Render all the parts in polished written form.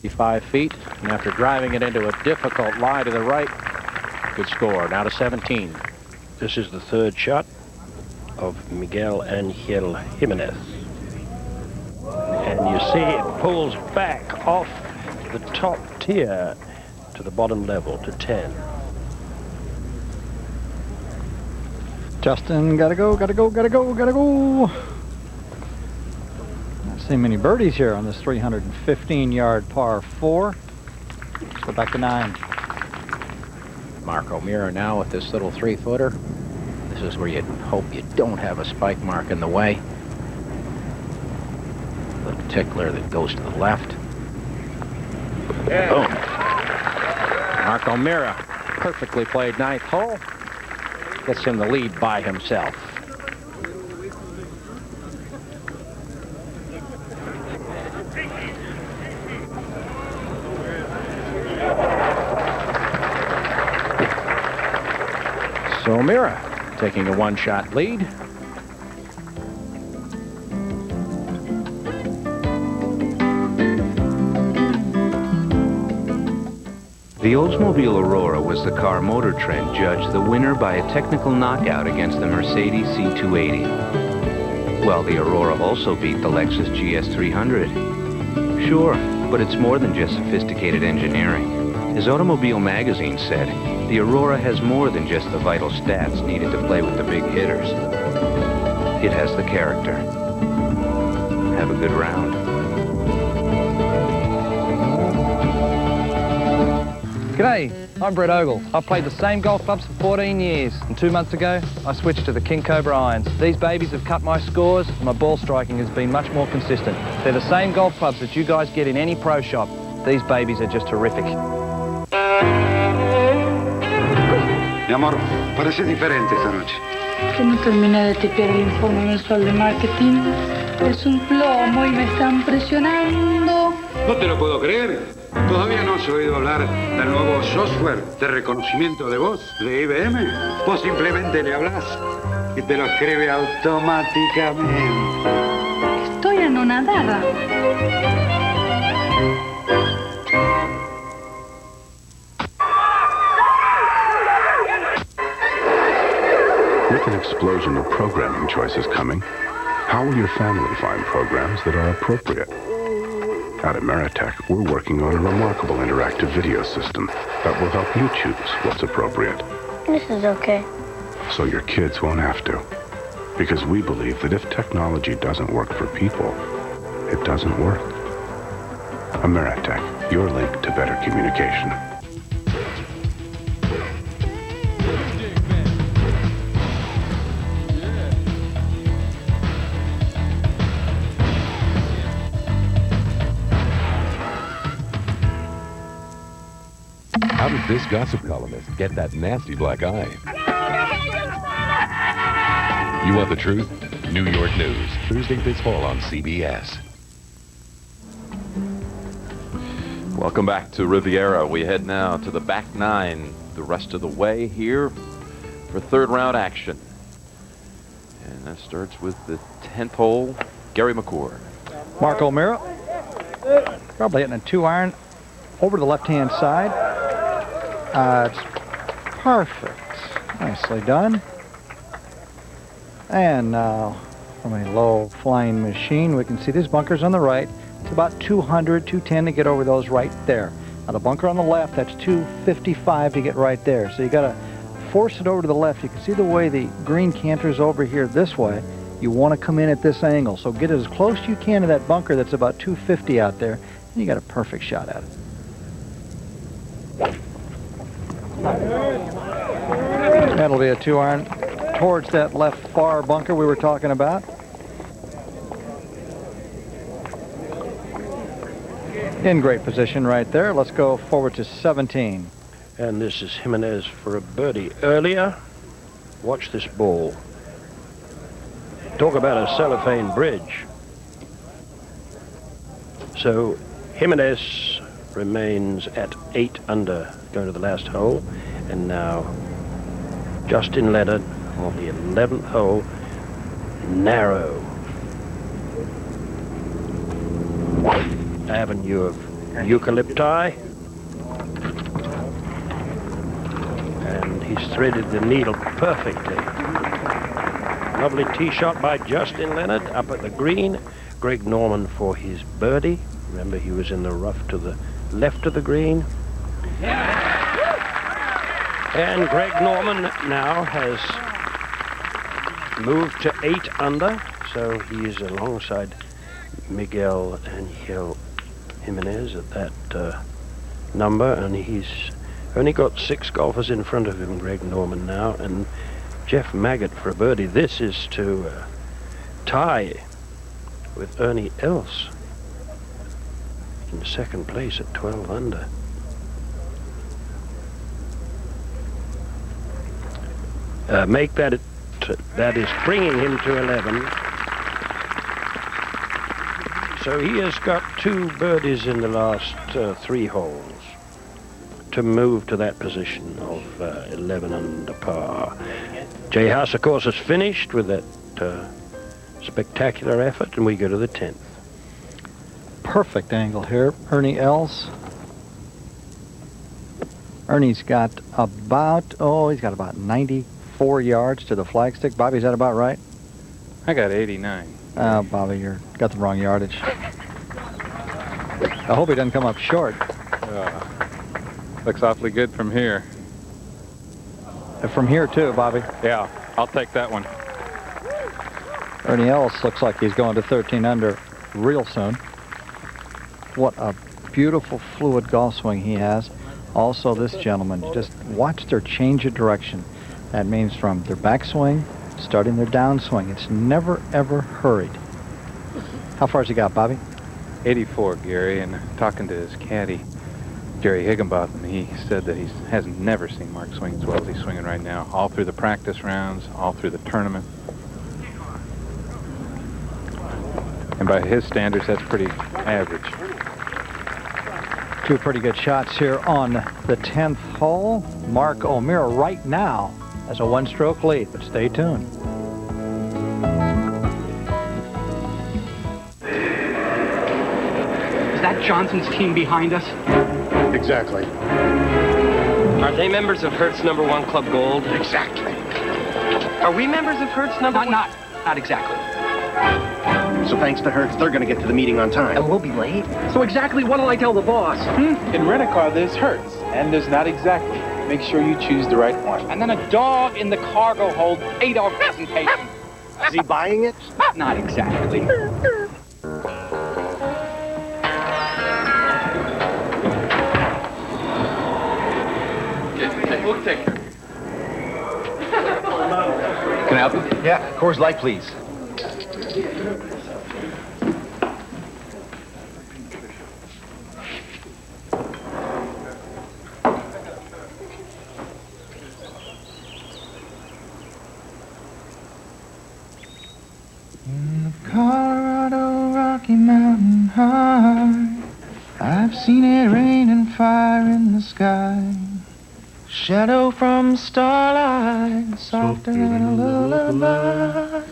55 feet, and after driving it into a difficult lie to the right, good score. Now to 17. This is the third shot of Miguel Angel Jimenez. And you see it pulls back off the top tier to the bottom level, to 10. Justin, gotta go, gotta go, gotta go, gotta go. Not seeing many birdies here on this 315-yard par 4. Let's go back to 9. Mark O'Meara now with this little 3-footer. This is where you hope you don't have a spike mark in the way. Little tickler that goes to the left. Boom. Mark O'Meara, perfectly played ninth hole. Gets him the lead by himself. So O'Meara taking a one-shot lead. The Oldsmobile Aurora was the car Motor Trend judged the winner by a technical knockout against the Mercedes C280. Well, the Aurora also beat the Lexus GS300. Sure, but it's more than just sophisticated engineering. As Automobile Magazine said, the Aurora has more than just the vital stats needed to play with the big hitters. It has the character. Have a good round. G'day, I'm Brett Ogle. I've played the same golf clubs for 14 years, and 2 months ago, I switched to the King Cobra irons. These babies have cut my scores, and my ball striking has been much more consistent. They're the same golf clubs that you guys get in any pro shop. These babies are just terrific. Mi amor, parece diferente esta noche. Que no terminé de tipear el informe mensual de marketing. Es un plomo y me están presionando. No te lo puedo creer. ¿Todavía no has oído hablar del nuevo software de reconocimiento de voz de IBM? Vos simplemente le hablas y te lo escribe automáticamente. Estoy anonadada. With an explosion of programming choices coming, how will your family find programs that are appropriate? At Ameritech, we're working on a remarkable interactive video system that will help you choose what's appropriate. This is okay. So your kids won't have to. Because we believe that if technology doesn't work for people, it doesn't work. Ameritech, your link to better communication. How did this gossip columnist get that nasty black eye? You want the truth? New York News, Thursday this fall on CBS. Welcome back to Riviera. We head now to the back nine the rest of the way here for third round action. And that starts with the 10th hole, Gary McCord. Mark O'Meara, probably hitting a 2-iron over to the left-hand side. It's perfect. Nicely done. And now, from a low-flying machine, we can see these bunkers on the right. It's about 200, 210 to get over those right there. Now, the bunker on the left, that's 255 to get right there. So you got to force it over to the left. You can see the way the green canters over here this way. You want to come in at this angle. So get as close as you can to that bunker that's about 250 out there, and you got a perfect shot at it. That'll be a 2-iron towards that left far bunker we were talking about. In great position right there. Let's go forward to 17. And this is Jimenez for a birdie earlier. Watch this ball. Talk about a cellophane bridge. So Jimenez remains at 8 under going to the last hole. And now Justin Leonard on the 11th hole, narrow avenue of eucalypti. And he's threaded the needle perfectly. Lovely tee shot by Justin Leonard up at the green. Greg Norman for his birdie. Remember, he was in the rough to the left of the green. And Greg Norman now has moved to 8 under, so he is alongside Miguel Angel Jimenez at that number, and he's only got 6 golfers in front of him, Greg Norman now, and Jeff Maggott for a birdie. This is to tie with Ernie Els in second place at 12 under. Make that that is bringing him to 11. So he has got 2 birdies in the last 3 holes to move to that position of 11 under par. Jay House, of course, has finished with that spectacular effort, and we go to the 10th. Perfect angle here. Ernie Els. Ernie's got about, he's got about 94 yards to the flagstick. Bobby, is that about right? I got 89. Bobby, you got the wrong yardage. I hope he doesn't come up short. Looks awfully good from here. From here, too, Bobby. Yeah, I'll take that one. Ernie Els looks like he's going to 13 under real soon. What a beautiful, fluid golf swing he has. Also, this gentleman, just watch their change of direction. That means from their backswing, starting their downswing. It's never, ever hurried. How far has he got, Bobby? 84, Gary, and talking to his caddy, Jerry Higginbotham, he said that he has never seen Mark swing as well as he's swinging right now, all through the practice rounds, all through the tournament. And by his standards, that's pretty average. 2 pretty good shots here on the 10th hole. Mark O'Meara right now has a 1-stroke lead, but stay tuned. Is that Johnson's team behind us? Exactly. Are they members of Hertz number 1 Club Gold? Exactly. Are we members of Hertz number 1? Not exactly. So thanks to Hertz, they're going to get to the meeting on time. And we'll be late? So exactly what will I tell the boss? In rent-a-car, there's Hertz, and there's not exactly. Make sure you choose the right one. And then a dog in the cargo hold, 8-hour presentation. Is he buying it? Not exactly. We'll take care. Can I help you? Yeah, Coors Light, please. In the Colorado Rocky Mountain High, I've seen it rain and fire in the sky. Shadow from starlight, softer than a lullaby.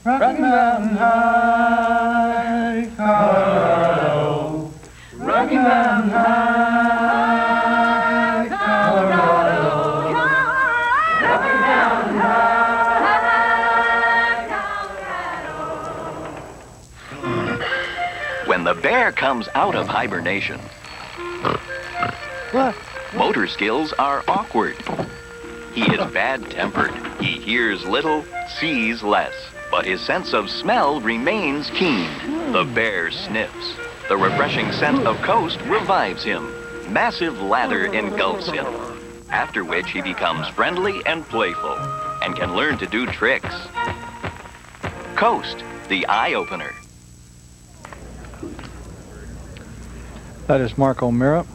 Rocky Mountain High, Colorado. Rocky Mountain High, Colorado. Rocky Mountain High. When the bear comes out of hibernation, What? Motor skills are awkward. He is bad-tempered. He hears little, sees less, but his sense of smell remains keen. The bear sniffs. The refreshing scent of Coast revives him. Massive lather engulfs him, after which he becomes friendly and playful and can learn to do tricks. Coast, the eye-opener. That is Mark O'Meara.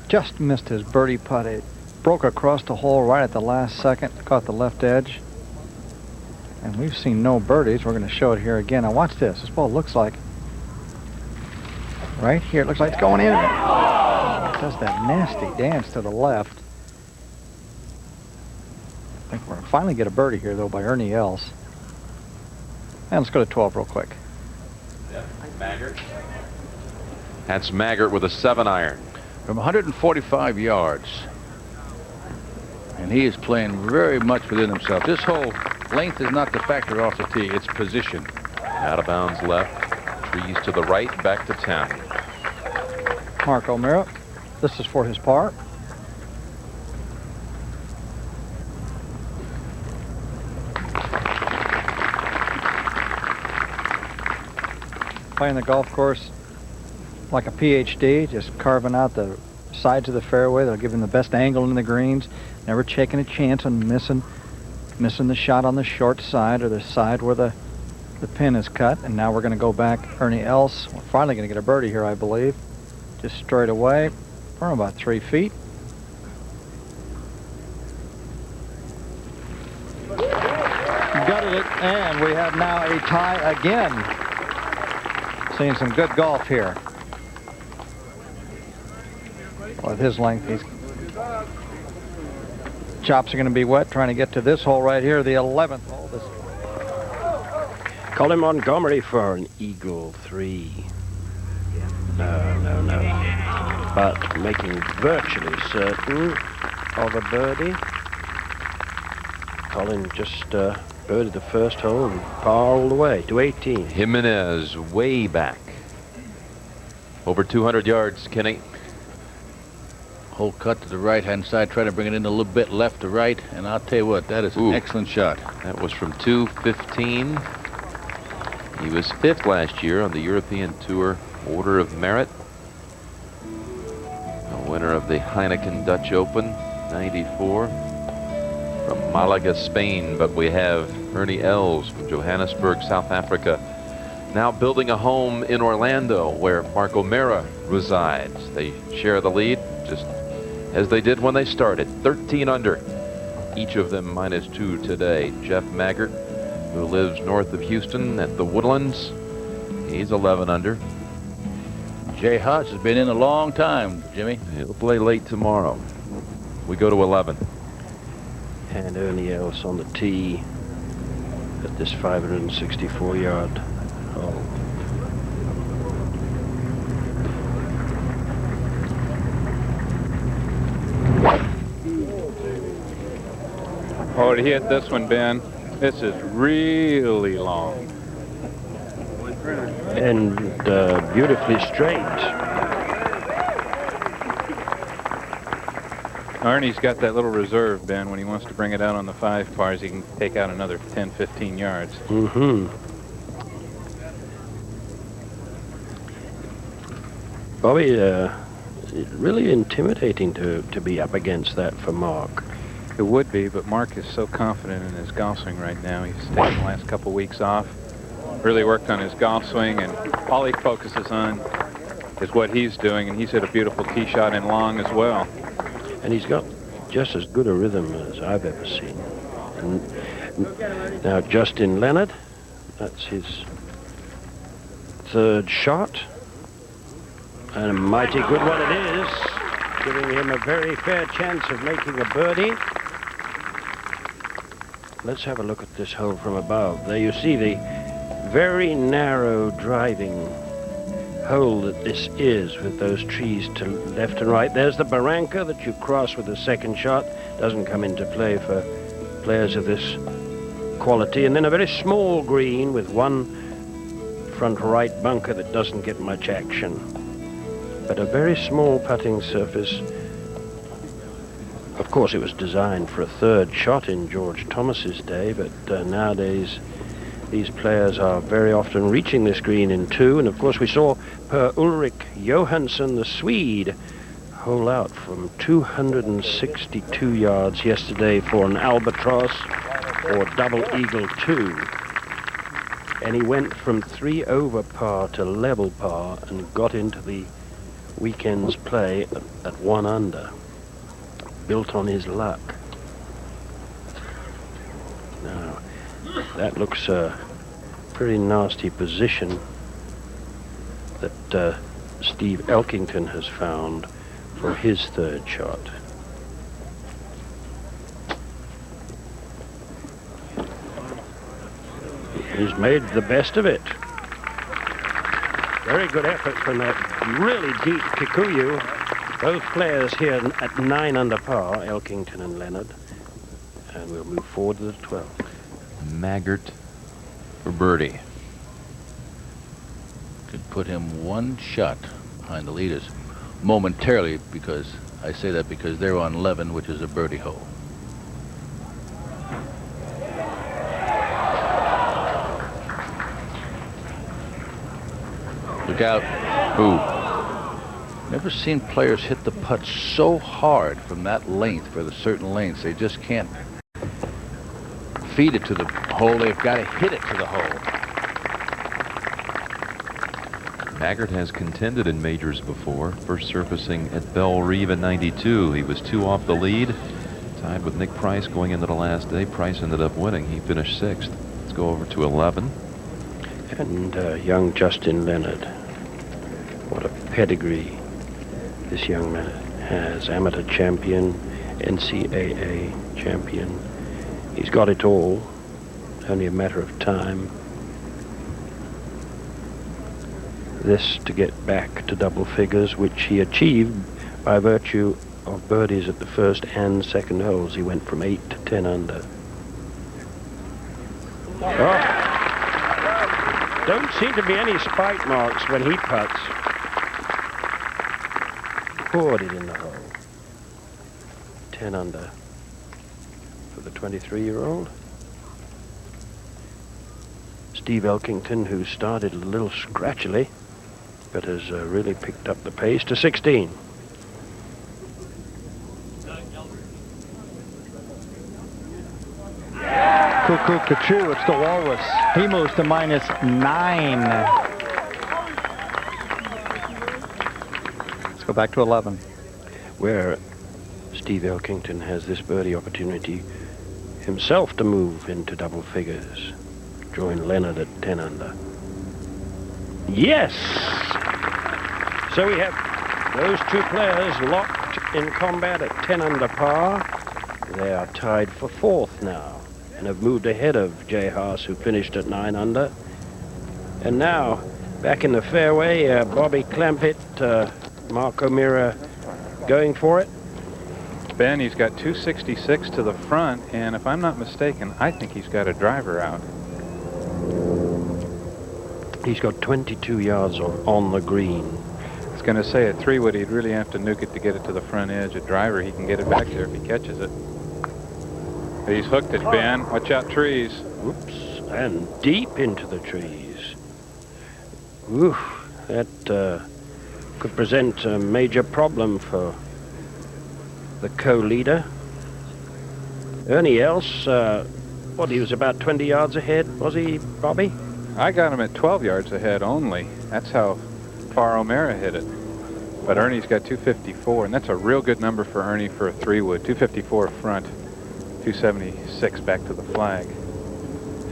Just missed his birdie putt. It broke across the hole right at the last second, caught the left edge. And we've seen no birdies. We're going to show it here again. Now watch this. This ball looks like, right here, it looks like it's going in. It does that nasty dance to the left. I think we're going to finally get a birdie here, though, by Ernie Els. And let's go to 12 real quick. Yeah, Maggard. That's Maggart with a 7-iron. From 145 yards. And he is playing very much within himself. This whole length is not the factor off the tee. It's position. Out of bounds left. Trees to the right. Back to 10. Mark O'Meara. This is for his par. Playing the golf course like a PhD, just carving out the sides of the fairway. They'll give him the best angle in the greens. Never taking a chance on missing the shot on the short side or the side where the pin is cut. And now we're going to go back. Ernie Els. We're finally going to get a birdie here, I believe. Just straight away from about 3 feet. Gutted it, and we have now a tie again. Seeing some good golf here. With his length, his chops are going to be wet trying to get to this hole right here, the 11th hole. Colin Montgomerie for an eagle 3. No. But making virtually certain of a birdie. Colin just birdied the first hole and par all the way to 18. Jimenez way back. Over 200 yards, Kenny. Hole cut to the right-hand side, trying to bring it in a little bit left to right, and I'll tell you what, that is an excellent shot. That was from 215. He was 5th last year on the European Tour Order of Merit. A winner of the Heineken Dutch Open, 94. From Malaga, Spain, but we have Ernie Els from Johannesburg, South Africa. Now building a home in Orlando where Mark O'Meara resides. They share the lead just as they did when they started. 13 under. Each of them -2 today. Jeff Maggart, who lives north of Houston at the Woodlands, he's 11 under. Jay Haas has been in a long time, Jimmy. He'll play late tomorrow. We go to 11. And Ernie Els on the tee at this 564-yard hole. Oh, to hit this one, Ben. This is really long. And beautifully straight. Ernie's got that little reserve, Ben. When he wants to bring it out on the 5 pars, he can take out another 10, 15 yards. Mm-hmm. Bobby, really intimidating to be up against that for Mark. It would be, but Mark is so confident in his golf swing right now. He's taken the last couple weeks off, really worked on his golf swing, and all he focuses on is what he's doing, and he's hit a beautiful tee shot in long as well. And he's got just as good a rhythm as I've ever seen. And now Justin Leonard, that's his 3rd shot. And a mighty good one it is, giving him a very fair chance of making a birdie. Let's have a look at this hole from above. There you see the very narrow driving hole that this is, with those trees to left and right. There's the barranca that you cross with the 2nd shot. Doesn't come into play for players of this quality. And then a very small green with one front right bunker that doesn't get much action. But a very small putting surface. Of course, it was designed for a 3rd shot in George Thomas's day, but nowadays these players are very often reaching this green in 2. And of course, we saw Per Ulrik Johansson, the Swede, hole out from 262 yards yesterday for an albatross or double eagle 2. And he went from 3 over par to level par and got into the weekend's play at 1 under. Built on his luck. Now, that looks a pretty nasty position that Steve Elkington has found for his 3rd shot. He's made the best of it. Very good effort from that really deep Kikuyu. Both players here at 9 under par, Elkington and Leonard. And we'll move forward to the 12th. Maggart for birdie. Could put him one shot behind the leaders momentarily, because I say that because they're on 11, which is a birdie hole. Look out. Ooh. Never seen players hit the putt so hard from that length for the certain lengths. They just can't feed it to the hole. They've got to hit it to the hole. Maggart has contended in majors before, first surfacing at Belle Reve in '92. He was 2 off the lead, tied with Nick Price going into the last day. Price ended up winning. He finished 6th. Let's go over to 11. And young Justin Leonard. What a pedigree this young man has. Amateur champion, NCAA champion. He's got it all. Only a matter of time. This to get back to double figures, which he achieved by virtue of birdies at the first and second holes. He went from 8 to 10 under. Oh. Don't seem to be any spike marks when he putts. Poured it in the hole. 10 under for the 23-year-old. Steve Elkington, who started a little scratchily, but has really picked up the pace to 16. Cuckoo Kachu, it's the Walrus. He moves to -9. Let's go back to 11. Where Steve Elkington has this birdie opportunity himself to move into double figures. Join Leonard at 10 under. Yes! So we have those two players locked in combat at 10 under par. They are tied for 4th now and have moved ahead of Jay Haas, who finished at 9 under. And now, back in the fairway, Bobby Clampett, Marco Mira going for it. Ben, he's got 266 to the front, and if I'm not mistaken, I think he's got a driver out. He's got 22 yards on the green. I was going to say at 3-wood, he'd really have to nuke it to get it to the front edge. A driver, he can get it back there if he catches it. But he's hooked it, Ben. Watch out, trees. Whoops, and deep into the trees. Ooh, that could present a major problem for the co-leader. Ernie else, what, he was about 20 yards ahead, was he, Bobby? I got him at 12 yards ahead only. That's how far O'Mara hit it. But Ernie's got 254, and that's a real good number for Ernie for a 3-wood. 254 front, 276 back to the flag.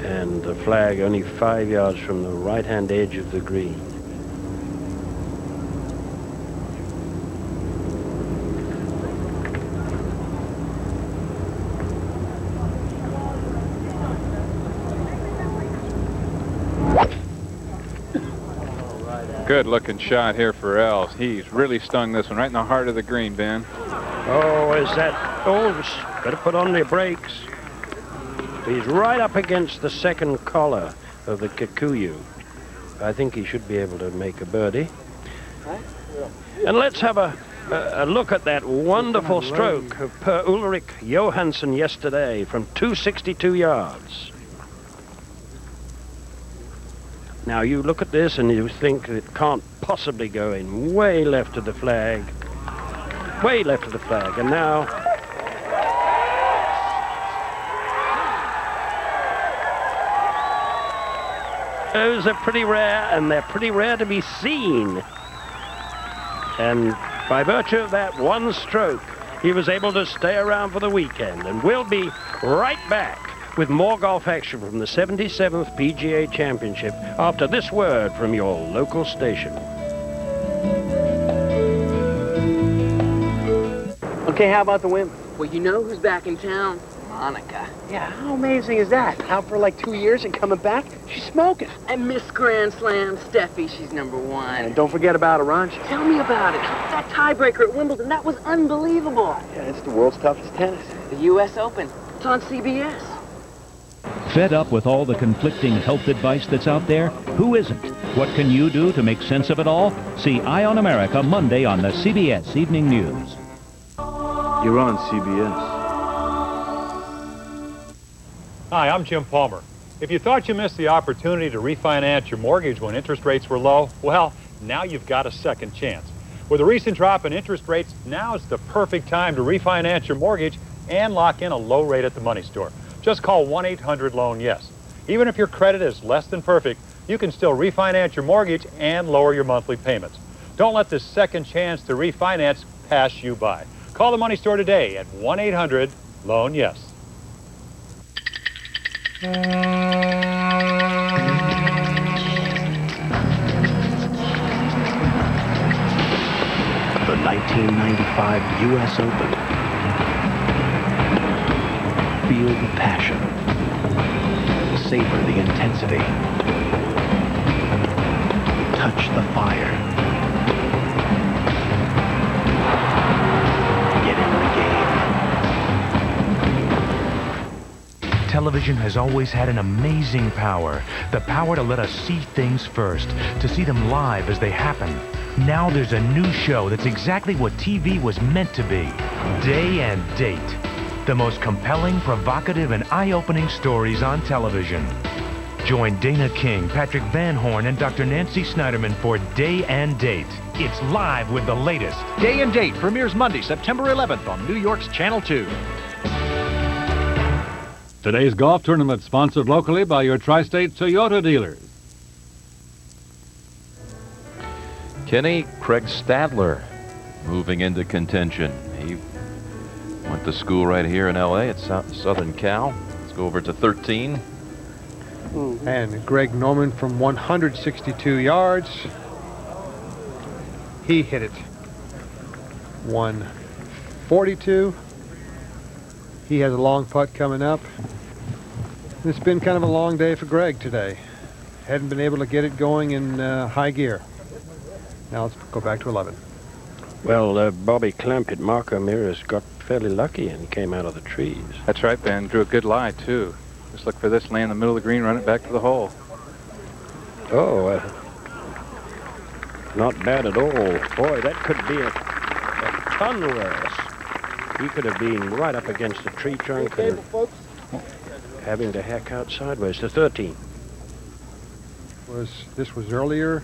And the flag only 5 yards from the right-hand edge of the green. Good looking shot here for Els. He's really stung this one right in the heart of the green, Ben. Oh, is that... Oh, better put on the brakes. He's right up against the second collar of the Kikuyu. I think he should be able to make a birdie. And let's have a look at that wonderful stroke of Per Ulrik Johansson yesterday from 262 yards. Now you look at this and you think it can't possibly go in. Way left of the flag. Way left of the flag. And now... Those are pretty rare, and they're pretty rare to be seen. And by virtue of that one stroke, he was able to stay around for the weekend. And we'll be right back with more golf action from the 77th PGA Championship after this word from your local station. Okay, how about the women? Well, you know who's back in town? Monica. Yeah, how amazing is that? Out for like 2 years and coming back, she's smoking. And Miss Grand Slam, Steffi, she's #1. And don't forget about Aranji. Tell me about it. That tiebreaker at Wimbledon, that was unbelievable. Yeah, it's the world's toughest tennis. The U.S. Open. It's on CBS. Fed up with all the conflicting health advice that's out there? Who isn't? What can you do to make sense of it all? See Eye on America Monday on the CBS Evening News. You're on CBS. Hi, I'm Jim Palmer. If you thought you missed the opportunity to refinance your mortgage when interest rates were low, well, now you've got a second chance. With a recent drop in interest rates, now is the perfect time to refinance your mortgage and lock in a low rate at the money store. Just call 1-800-LOAN-YES. Even if your credit is less than perfect, you can still refinance your mortgage and lower your monthly payments. Don't let this second chance to refinance pass you by. Call the money store today at 1-800-LOAN-YES. The 1995 U.S. Open. Feel the passion. Savor the intensity. Touch the fire. Get in the game. Television has always had an amazing power. The power to let us see things first, to see them live as they happen. Now there's a new show that's exactly what TV was meant to be. Day and Date. The most compelling, provocative, and eye-opening stories on television. Join Dana King, Patrick Van Horn, and Dr. Nancy Snyderman for Day and Date. It's live with the latest. Day and Date premieres Monday, September 11th on New York's Channel 2. Today's golf tournament sponsored locally by your Tri-State Toyota dealers. Kenny, Craig Stadler moving into contention. He went to school right here in L.A. at Southern Cal. Let's go over to 13. And Greg Norman from 162 yards. He hit it. 142. He has a long putt coming up. It's been kind of a long day for Greg today. Hadn't been able to get it going in high gear. Now let's go back to 11. Well, Bobby Clamp at Montgomerie got fairly lucky and came out of the trees. That's right, Ben. Drew a good lie, too. Just look for this, lay in the middle of the green, run it back to the hole. Oh, not bad at all. Boy, that could be a ton worse. He could have been right up against a tree trunk and having to hack out sideways to 13. This was earlier.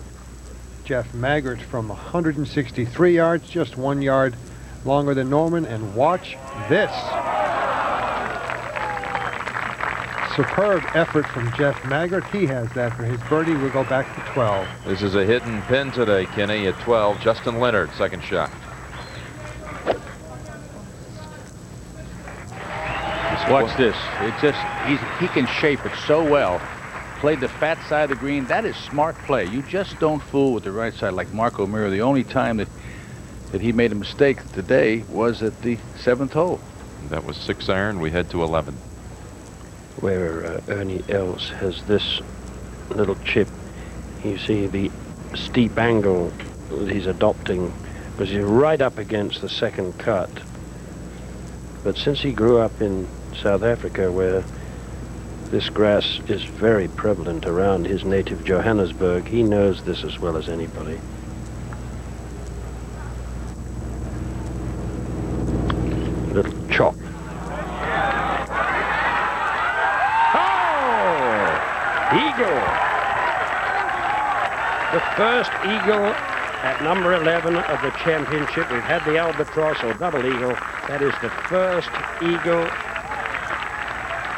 Jeff Maggart from 163 yards, just 1 yard longer than Norman. And watch this. Superb effort from Jeff Maggart. He has that for his birdie. We'll go back to 12. This is a hit and pin today, Kenny, at 12. Justin Leonard, second shot. Watch this. It just he can shape it so well. Played the fat side of the green. That is smart play. You just don't fool with the right side like Montgomerie. The only time that he made a mistake today was at the 7th hole. That was 6 iron. We head to 11. Where Ernie Els has this little chip. You see the steep angle that he's adopting because he's right up against the second cut. But since he grew up in South Africa, where this grass is very prevalent around his native Johannesburg, he knows this as well as anybody. Little chop. Eagle. The first eagle at number 11 of the championship. We've had the albatross or double eagle. That is the first eagle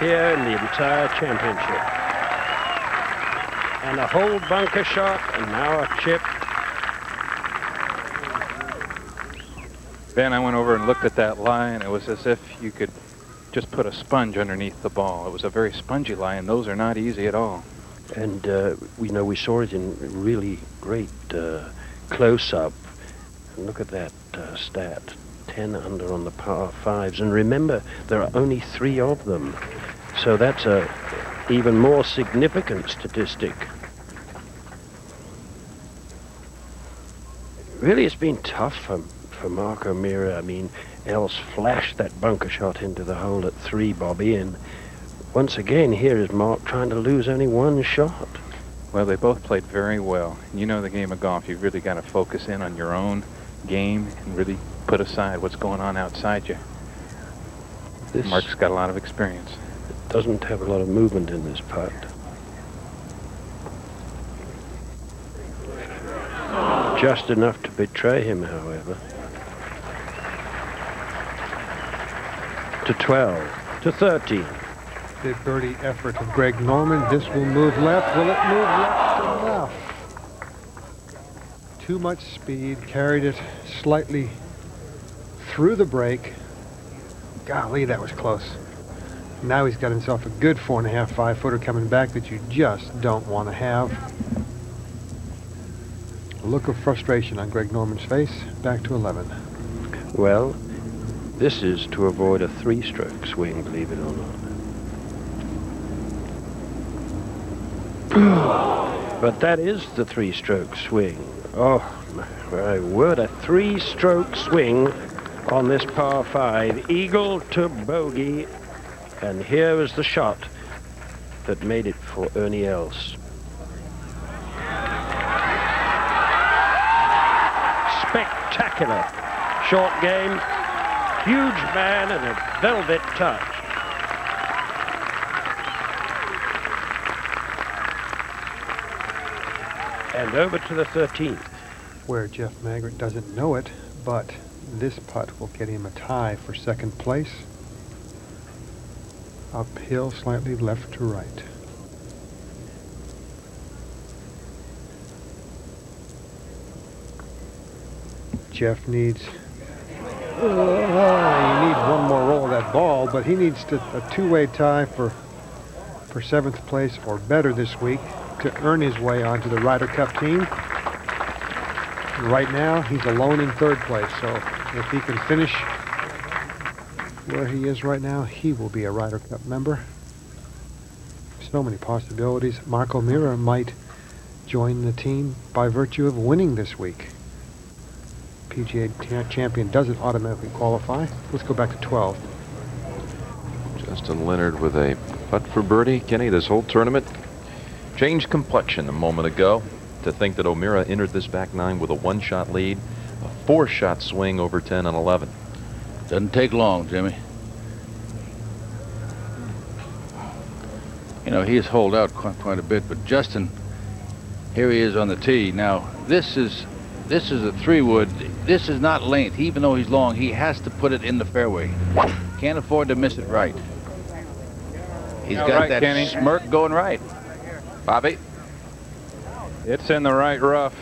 here in the entire championship. And a whole bunker shot, and now a chip. Ben, I went over and looked at that lie, and it was as if you could just put a sponge underneath the ball. It was a very spongy lie, and those are not easy at all. And we saw it in really great close-up. And look at that stat. 10 under on the par 5s. And remember, there are only 3 of them. So that's a even more significant statistic. Really, it's been tough for Mark O'Meara. I mean, Els flashed that bunker shot into the hole at 3, Bobby, and once again, here is Mark trying to lose only 1 shot. Well, they both played very well. You know the game of golf, you've really got to focus in on your own game and really put aside what's going on outside you. Mark's got a lot of experience. Doesn't have a lot of movement in this putt. Just enough to betray him, however. To 12, to 13. The birdie effort of Greg Norman. This will move left. Will it move left enough? Too much speed. Carried it slightly through the break. Golly, that was close. Now he's got himself a good 4.5, 5-footer coming back that you just don't want to have. A look of frustration on Greg Norman's face. Back to 11. Well, this is to avoid a 3-stroke swing, believe it or not. But that is the 3-stroke swing. Oh, my word, a 3-stroke swing on this par 5. Eagle to bogey. And here is the shot that made it for Ernie Els. Spectacular. Short game. Huge man and a velvet touch. And over to the 13th. Where Jeff Maggart doesn't know it, but this putt will get him a tie for 2nd place. Uphill, slightly left to right. Jeff needs... he needs 1 more roll of that ball, but he needs a 2-way tie for 7th place or better this week to earn his way onto the Ryder Cup team. Right now, he's alone in 3rd place, so if he can finish where he is right now, he will be a Ryder Cup member. So many possibilities. Mark O'Meara might join the team by virtue of winning this week. PGA champion doesn't automatically qualify. Let's go back to 12. Justin Leonard with a putt for birdie. Kenny, this whole tournament changed complexion a moment ago. To think that O'Meara entered this back 9 with a 1-shot lead, a 4-shot swing over 10 and 11. Doesn't take long, Jimmy. You know, he has holed out quite a bit, but Justin, here he is on the tee. Now, this is a 3-wood. This is not length. Even though he's long, he has to put it in the fairway. Can't afford to miss it right. He's got right, that Kenny. smirk going right. Bobby? It's in the right rough.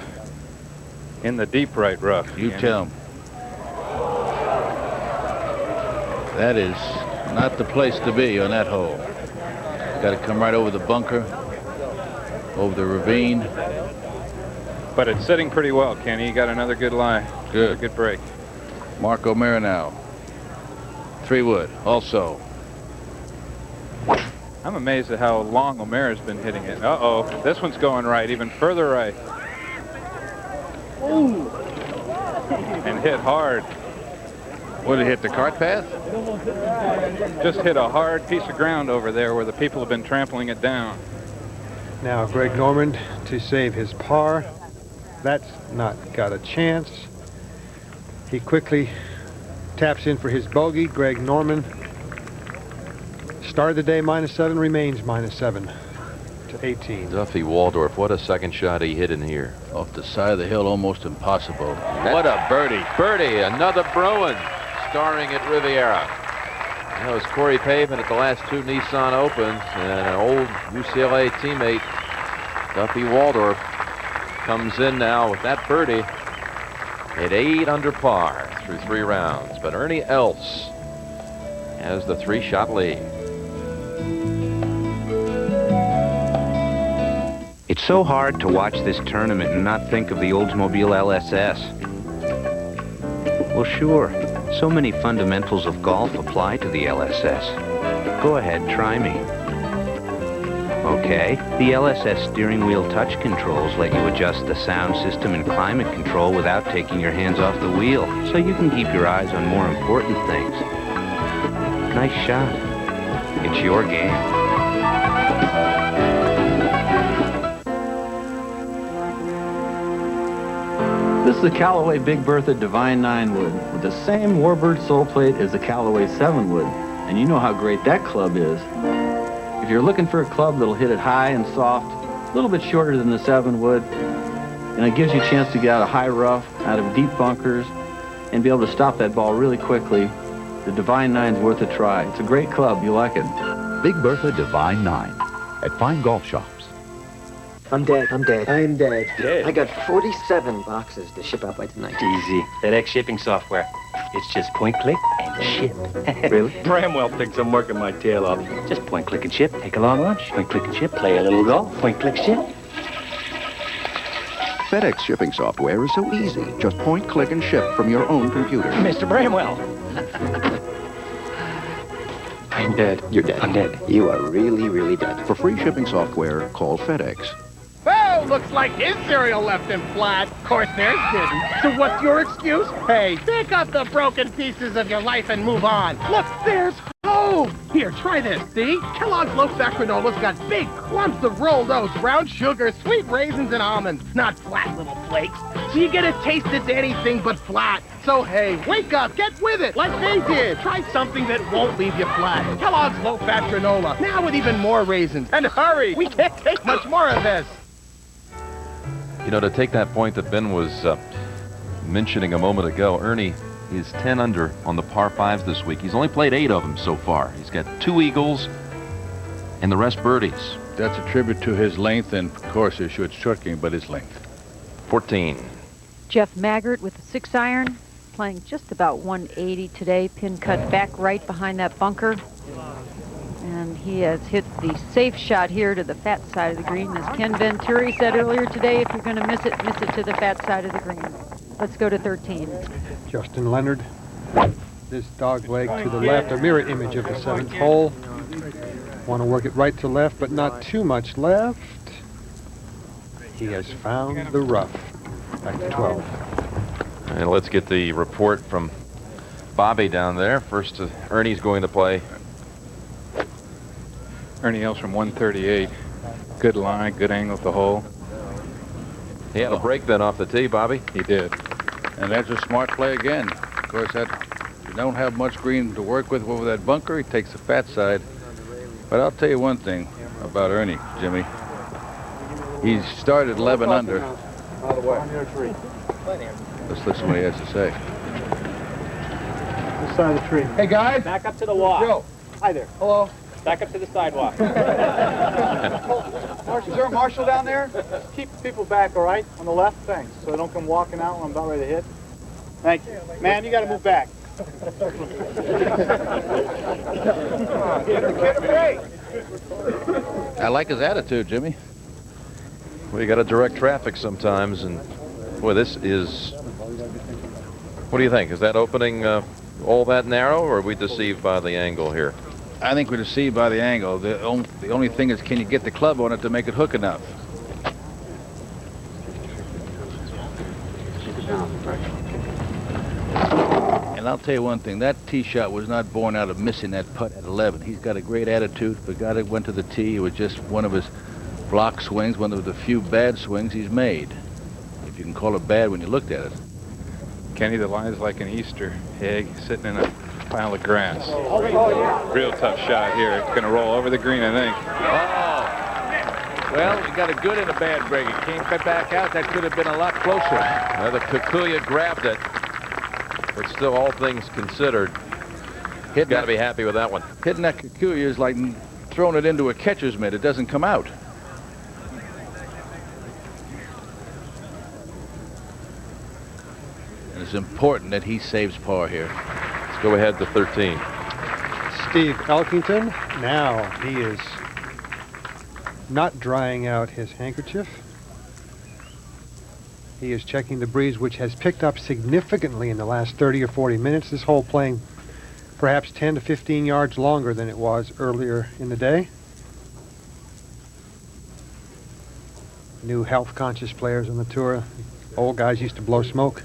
In the deep right rough. You tell him. That is not the place to be on that hole. Got to come right over the bunker, over the ravine. But it's sitting pretty well, Kenny. You got another good lie. Good. Good break. Mark O'Meara now. 3-wood also. I'm amazed at how long O'Meara's been hitting it. Uh-oh. This one's going right, even further right. Ooh. And hit hard. What, did it hit the cart path? Just hit a hard piece of ground over there where the people have been trampling it down. Now Greg Norman to save his par. That's not got a chance. He quickly taps in for his bogey. Greg Norman started the day -7, remains -7 to 18. Duffy Waldorf, what a 2nd shot he hit in here. Off the side of the hill, almost impossible. What a birdie. Birdie, another Bruin, starring at Riviera. That was Corey Pavin at the last 2 Nissan Opens, and an old UCLA teammate, Duffy Waldorf, comes in now with that birdie at 8 under par through 3 rounds. But Ernie Els has the 3-shot lead. It's so hard to watch this tournament and not think of the Oldsmobile LSS. Well, sure. So many fundamentals of golf apply to the LSS. Go ahead, try me. Okay, the LSS steering wheel touch controls let you adjust the sound system and climate control without taking your hands off the wheel, so you can keep your eyes on more important things. Nice shot. It's your game. This is the Callaway Big Bertha Divine 9 wood with the same Warbird sole plate as the Callaway 7 wood. And you know how great that club is. If you're looking for a club that'll hit it high and soft, a little bit shorter than the 7 wood, and it gives you a chance to get out of high rough, out of deep bunkers, and be able to stop that ball really quickly, the Divine 9's worth a try. It's a great club. You like it. Big Bertha Divine 9 at fine golf shops. I'm dead. I'm dead. I'm dead. Dead? I got 47 boxes to ship out by tonight. Easy. FedEx shipping software. It's just point, click, and ship. Really? Bramwell thinks I'm working my tail off. Just point, click, and ship. Take a long lunch. Point, click, and ship. Play a little golf. Point, click, ship. FedEx shipping software is so easy. Just point, click, and ship from your own computer. Mr. Bramwell. I'm dead. You're dead. I'm dead. You are really, really dead. For free shipping software, call FedEx. Oh, looks like his cereal left him flat. Of course, theirs didn't. So what's your excuse? Hey, pick up the broken pieces of your life and move on. Look, there's hope. Here, try this, see? Kellogg's low-fat granola's got big clumps of rolled oats, brown sugar, sweet raisins, and almonds, not flat little flakes. So you get a taste that's anything but flat. So hey, wake up, get with it, like they did. Try something that won't leave you flat. Kellogg's low-fat granola, now with even more raisins. And hurry, we can't take much more of this. You know, to take that point that Ben was mentioning a moment ago, Ernie is 10 under on the par 5s this week. He's only played 8 of them so far. He's got 2 eagles and the rest birdies. That's a tribute to his length and, of course, his short game, but his length. 14. Jeff Maggart with the 6-iron, playing just about 180 today. Pin cut back right behind that bunker. And he has hit the safe shot here to the fat side of the green. As Ken Venturi said earlier today, if you're going to miss it to the fat side of the green. Let's go to 13. Justin Leonard. This dog leg to the left, a mirror image of the 7th hole. Want to work it right to left, but not too much left. He has found the rough. Back to 12. And let's get the report from Bobby down there. First, Ernie's going to play. Ernie Els from 138. Good line, good angle at the hole. He had a break then off the tee, Bobby. He did. And that's a smart play again. Of course, that you don't have much green to work with over that bunker. He takes the fat side. But I'll tell you one thing about Ernie, Jimmy. He started 11 under. Let's listen to what he has to say. This side of the tree. Hey, guys. Back up to the walk. Yo. Hi there. Hello. Back up to the sidewalk. Is there a marshal down there? Keep people back, all right? On the left, thanks. So they don't come walking out when I'm about ready to hit. Thank you. Man, you got to move back. Give the kid a break. I like his attitude, Jimmy. Well, you got to direct traffic sometimes, and boy, this is. What do you think? Is that opening all that narrow, or are we deceived by the angle here? I think we're deceived by the angle. The only thing is, can you get the club on it to make it hook enough? And I'll tell you one thing, that tee shot was not born out of missing that putt at 11. He's got a great attitude. The guy that went to the tee, it was just one of his block swings, one of the few bad swings he's made. If you can call it bad when you looked at it. Kenny, the line is like an Easter egg sitting in a pile of grass. Real tough shot here. It's going to roll over the green, I think. Oh. Well, you got a good and a bad break. It came back out. That could have been a lot closer. Well, the Kikuya grabbed it. But still, all things considered, got to be happy with that one. Hitting that Kikuya is like throwing it into a catcher's mitt. It doesn't come out. And it's important that he saves par here. Let's go ahead to 13. Steve Elkington. Now he is not drying out his handkerchief. He is checking the breeze, which has picked up significantly in the last 30 or 40 minutes. This hole playing perhaps 10 to 15 yards longer than it was earlier in the day. New health-conscious players on the tour. Old guys used to blow smoke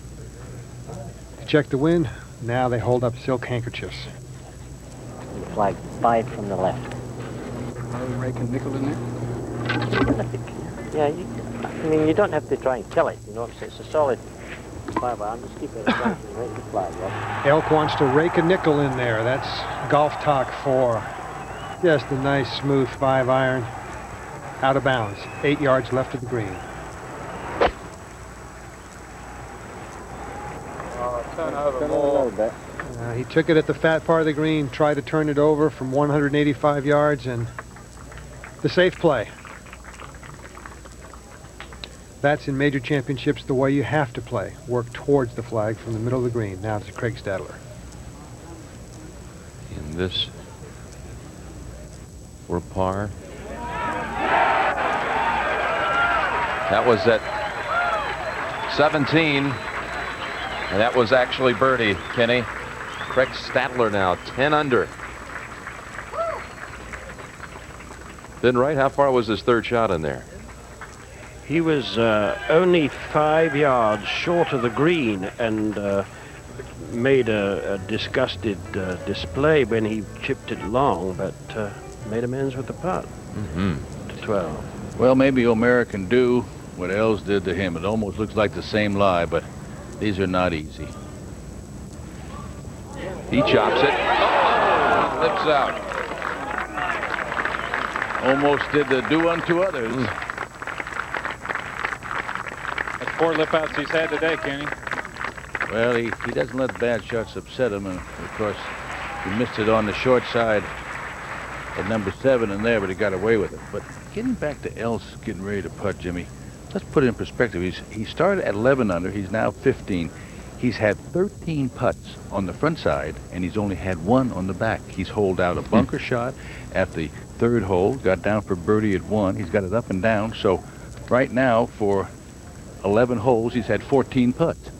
to check the wind. Now they hold up silk handkerchiefs. The flag 5 from the left. Rake and nickel in there? Yeah, I mean, you don't have to try and kill it, you know. It's a solid 5 iron. Just keep it right in the flag. Yeah. Elk wants to rake a nickel in there. That's golf talk for just a nice, smooth 5 iron. Out of bounds. 8 yards left of the green. Turn over more. He took it at the fat part of the green, tried to turn it over from 185 yards, and the safe play. That's in major championships the way you have to play. Work towards the flag from the middle of the green. Now to Craig Stadler. In this for par. That was at 17. And that was actually birdie, Kenny. Craig Stadler now 10 under. Then right, how far was his third shot in there? He was only 5 yards short of the green and made a disgusted display when he chipped it long, but made amends with the putt. To 12. Well, maybe O'Meara can do what Els did to him. It almost looks like the same lie, but these are not easy. He chops it. Oh, he flips out. Almost did the do unto others. That's 4 lip outs he's had today, Kenny. Well, he doesn't let bad shots upset him, and of course he missed it on the short side at number 7 in there, but he got away with it. But getting back to Els getting ready to putt, Jimmy, let's put it in perspective. He started at 11 under. He's now 15. He's had 13 putts on the front side, and he's only had 1 on the back. He's holed out a bunker shot at the 3rd hole, got down for birdie at 1. He's got it up and down. So right now, for 11 holes, he's had 14 putts.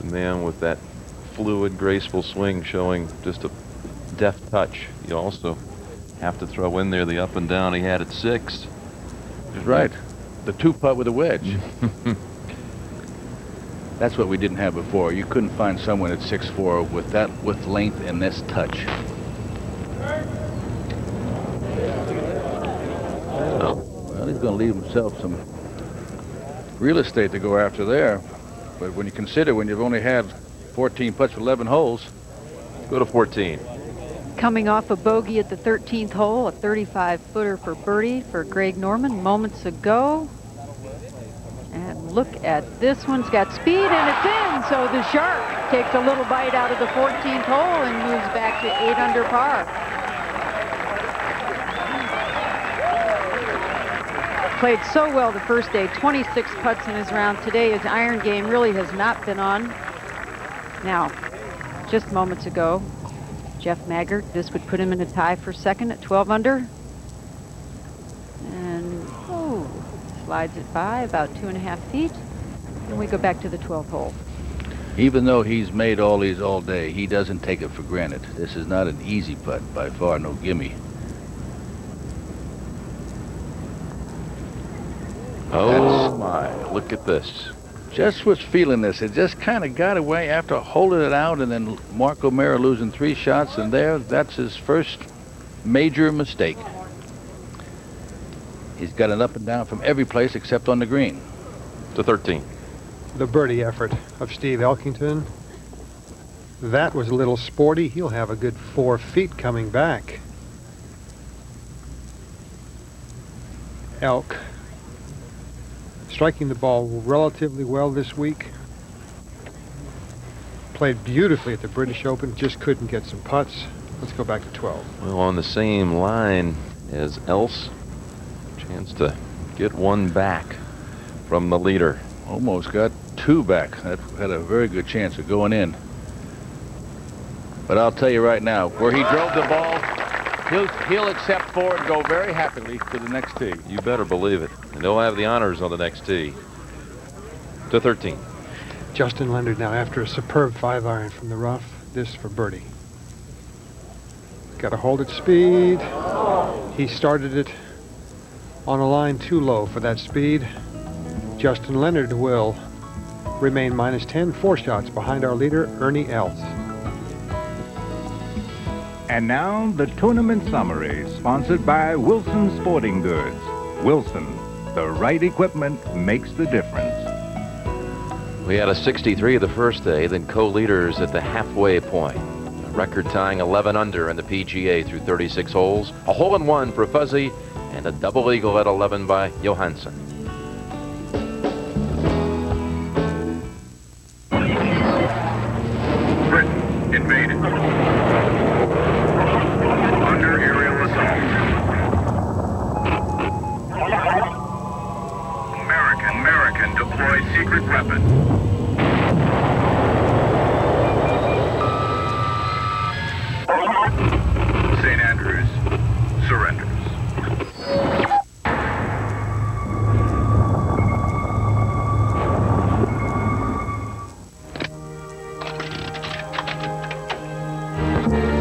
The man with that fluid, graceful swing showing just a deft touch. You also have to throw in there the up and down he had at 6. That's right. The 2-putt with a wedge. That's what we didn't have before. You couldn't find someone at 6'4" with that with length and this touch. Well, he's going to leave himself some real estate to go after there. But when you consider when you've only had 14 putts with 11 holes, go to 14. Coming off a bogey at the 13th hole, a 35-footer for birdie for Greg Norman moments ago. And look at this one's got speed and it's in. So the Shark takes a little bite out of the 14th hole and moves back to 8 under par. Played so well the first day, 26 putts in his round. Today his iron game really has not been on. Now, just moments ago, Jeff Maggart, this would put him in a tie for second at 12 under. And, slides it by about 2.5 feet. And we go back to the 12th hole. Even though he's made all these all day, he doesn't take it for granted. This is not an easy putt, by far, no gimme. Oh my, look at this. Just was feeling this. It just kind of got away after holding it out, and then Mark O'Meara losing 3 shots, and that's his first major mistake. He's got it up and down from every place except on the green. To 13. The birdie effort of Steve Elkington. That was a little sporty. He'll have a good 4 feet coming back. Elk striking the ball relatively well this week. Played beautifully at the British Open, just couldn't get some putts. Let's go back to 12. Well, on the same line as Els, chance to get 1 back from the leader. Almost got 2 back. That had a very good chance of going in. But I'll tell you right now, where he drove the ball, he'll accept 4 and go very happily to the next tee. You better believe it. And he'll have the honors on the next tee. to 13. Justin Leonard now after a superb 5-iron from the rough. This for birdie. Got to hold its speed. He started it on a line too low for that speed. Justin Leonard will remain -10, 4 shots behind our leader, Ernie Els. And now the tournament summary, sponsored by Wilson Sporting Goods. Wilson, the right equipment makes the difference. We had a 63 the first day, then co-leaders at the halfway point. A record-tying 11 under in the PGA through 36 holes. A hole-in-one for Fuzzy, and a double eagle at 11 by Johansson. Britain invaded. Under aerial assault. American deploys secret weapon. St. Andrews surrenders.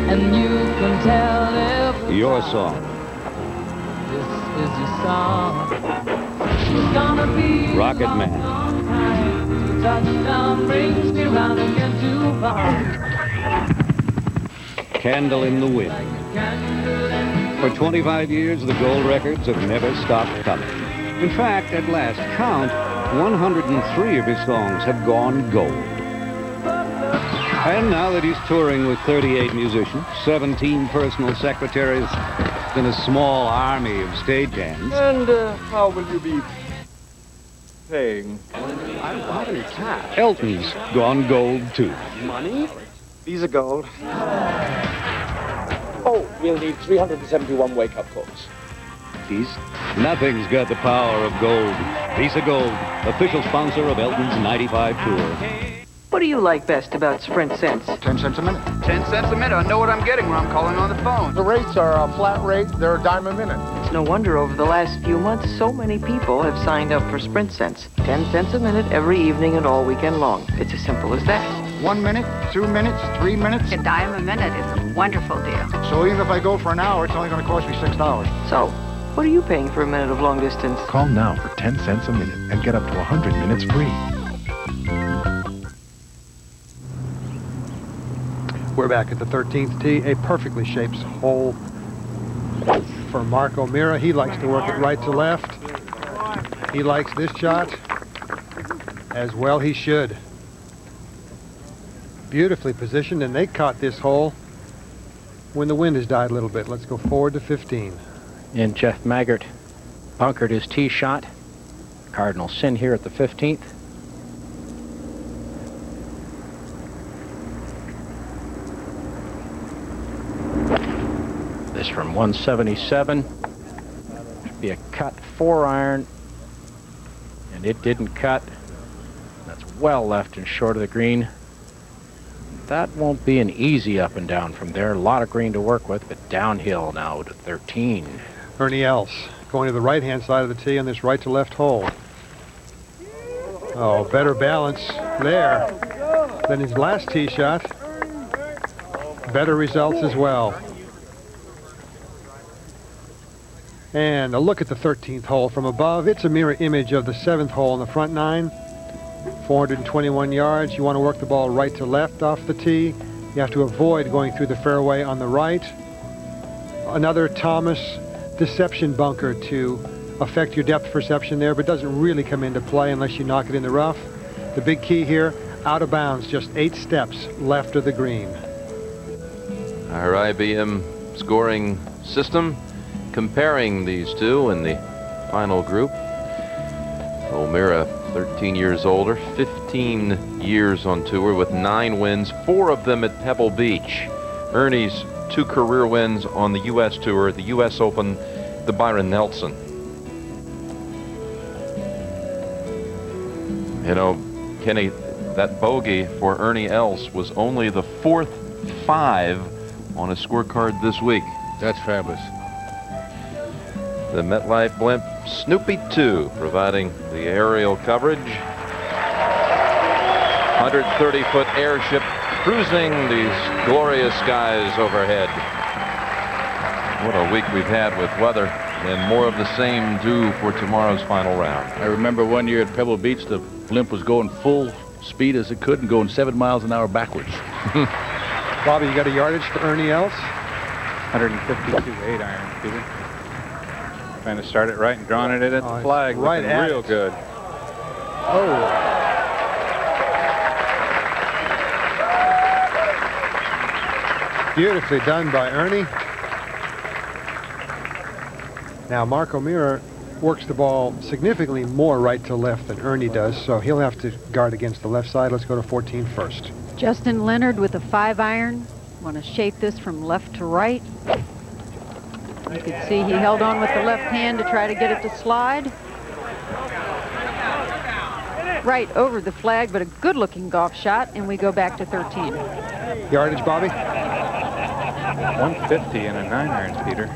And you can tell everyone Your song. this is your song. It's gonna be Rocket Man. touchdown brings me round again to far. Candle in the Wind. For 25 years, the gold records have never stopped coming. In fact, at last count, 103 of his songs have gone gold. And now that he's touring with 38 musicians, 17 personal secretaries, and a small army of stagehands. And how will you be paying? I don't have any cash. Elton's gone gold, too. Money? These are gold. Oh, we'll need 371 wake-up calls. These? Nothing's got the power of gold. Visa Gold, official sponsor of Elton's 95 tour. What do you like best about Sprint Cents? 10 cents a minute. 10 cents a minute. I know what I'm getting when I'm calling on the phone. The rates are a flat rate. They're a dime a minute. It's no wonder over the last few months so many people have signed up for Sprint Cents. 10 cents a minute every evening and all weekend long. It's as simple as that. 1 minute, 2 minutes, 3 minutes. A dime a minute is a wonderful deal. So even if I go for an hour, it's only going to cost me $6. So, what are you paying for a minute of long distance? Call now for 10 cents a minute and get up to 100 minutes free. We're back at the 13th tee, a perfectly shaped hole for Mark O'Meara. He likes to work it right to left. He likes this shot, as well he should. Beautifully positioned, and they caught this hole when the wind has died a little bit. Let's go forward to 15. And Jeff Maggart bunkered his tee shot. Cardinal sin here at the 15th. This from 177. Should be a cut 4-iron. And it didn't cut. That's well left and short of the green. That won't be an easy up and down from there. A lot of green to work with, but downhill now to 13. Ernie Els going to the right-hand side of the tee on this right to left hole. Oh, better balance there than his last tee shot. Better results as well. And a look at the 13th hole from above. It's a mirror image of the 7th hole in the front 9. 421 yards. You want to work the ball right to left off the tee. You have to avoid going through the fairway on the right. Another Thomas deception bunker to affect your depth perception there, but doesn't really come into play unless you knock it in the rough. The big key here, out of bounds, just 8 steps left of the green. Our IBM scoring system comparing these two in the final group. O'Meara, 13 years older, 15 years on tour with 9 wins, 4 of them at Pebble Beach. Ernie's 2 career wins on the U.S. Tour, the U.S. Open, the Byron Nelson. You know, Kenny, that bogey for Ernie Els was only the 4th 5 on a scorecard this week. That's fabulous. The MetLife blimp, Snoopy 2, providing the aerial coverage. 130-foot airship cruising these glorious skies overhead. What a week we've had with weather, and more of the same due for tomorrow's final round. I remember one year at Pebble Beach, the blimp was going full speed as it could and going 7 miles an hour backwards. Bobby, you got a yardage for Ernie else? 152 8-iron, Peter. Trying to start it right and drawing it at the flag. Right looking at real it. good. Oh. Beautifully done by Ernie. Now, Montgomerie works the ball significantly more right to left than Ernie does, so he'll have to guard against the left side. Let's go to 14 first. Justin Leonard with a 5-iron. Want to shape this from left to right. You can see he held on with the left hand to try to get it to slide. Right over the flag, but a good-looking golf shot, and we go back to 13. Yardage, Bobby? 150 and a 9-iron, Peter.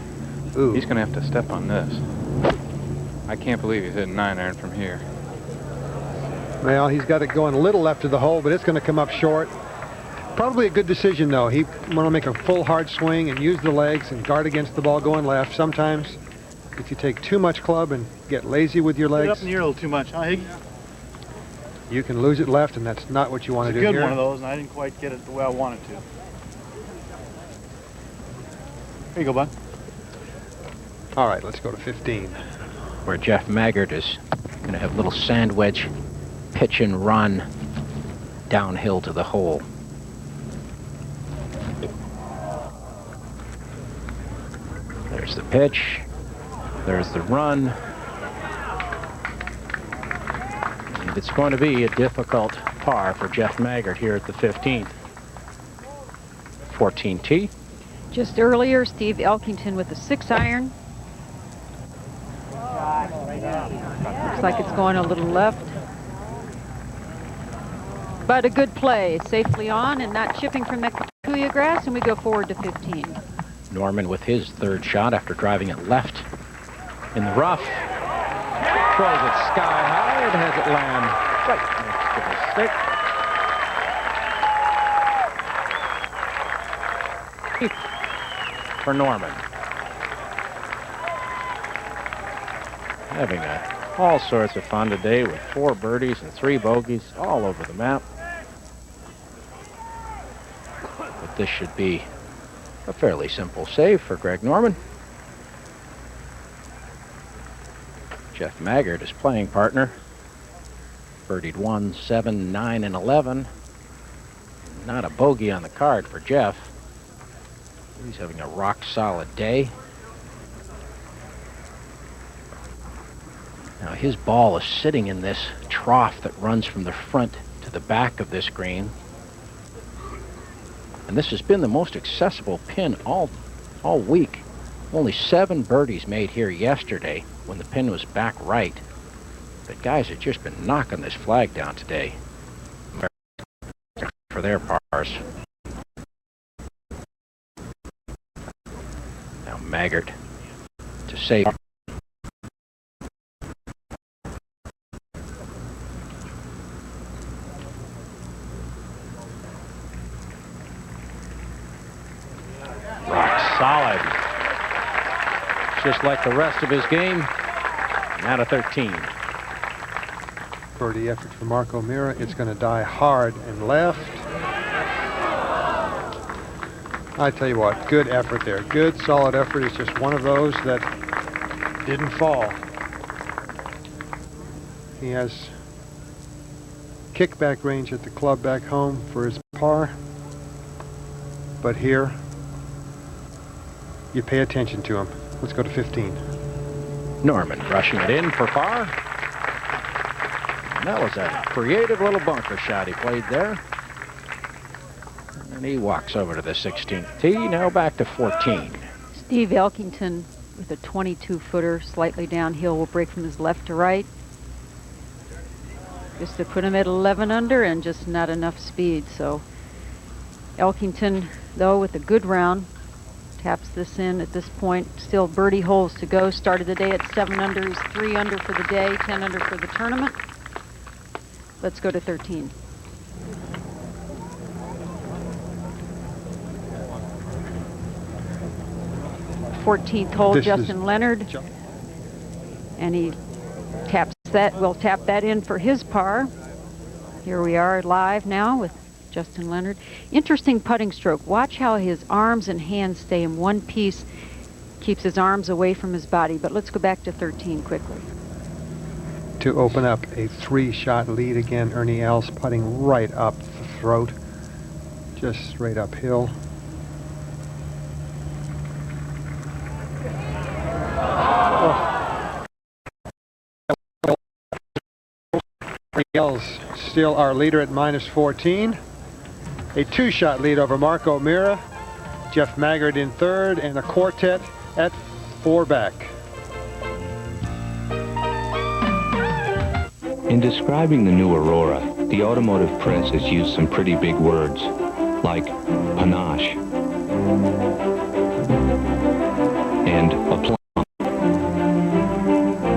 Ooh. He's going to have to step on this. I can't believe he's hitting 9-iron from here. Well, he's got it going a little left of the hole, but it's going to come up short. Probably a good decision, though. He want to make a full hard swing and use the legs and guard against the ball going left. Sometimes, if you take too much club and get lazy with your Get legs, up in the air a little too much, huh, Higgy? you can lose it left, and that's not what you want to do It's a here. good one of those, and I didn't quite get it the way I wanted to. Here you go, bud. All right, let's go to 15. Where Jeff Maggart is going to have a little sand wedge pitch and run downhill to the hole. There's the pitch. There's the run. And it's going to be a difficult par for Jeff Maggart here at the 15th. 14 tee. Just earlier, Steve Elkington with a 6-iron. Looks like it's going a little left. But a good play, safely on and not chipping from that Kikuyu grass, and we go forward to 15. Norman with his third shot after driving it left in the rough. Throws it sky high and has it land right next to the stick. For Norman. Having all sorts of fun today with 4 birdies and 3 bogeys all over the map. But this should be a fairly simple save for Greg Norman. Jeff Maggart, his playing partner, birdied 1, 7, 9, and 11. Not a bogey on the card for Jeff. He's having a rock-solid day. Now his ball is sitting in this trough that runs from the front to the back of this green. And this has been the most accessible pin all week. Only 7 birdies made here yesterday when the pin was back right. But guys have just been knocking this flag down today for their pars. Now Maggart to save. Solid. Just like the rest of his game. Now to 13. Birdie effort for Montgomerie. It's going to die hard and left. I tell you what, good effort there. Good, solid effort. It's just one of those that didn't fall. He has kickback range at the club back home for his par. But here, you pay attention to him. Let's go to 15. Norman brushing it in for par. And that was a creative little bunker shot he played there. And he walks over to the 16th tee, now back to 14. Steve Elkington with a 22-footer, slightly downhill, will break from his left to right. Just to put him at 11 under and just not enough speed. So Elkington, though, with a good round, taps this in at this point. Still birdie holes to go. Started the day at 7 under. He's 3 under for the day, 10 under for the tournament. Let's go to 13. 14th hole, This Justin Leonard. And he taps that, will tap that in for his par. Here we are live now with Justin Leonard. Interesting putting stroke. Watch how his arms and hands stay in one piece. Keeps his arms away from his body. But let's go back to 13 quickly. To open up a 3-shot lead again, Ernie Els putting right up the throat. Just straight uphill. Ernie Els still our leader at -14. A 2-shot lead over Mark O'Meara, Jeff Maggard in third, and a quartet at 4 back. In describing the new Aurora, the automotive press has used some pretty big words, like panache and aplomb.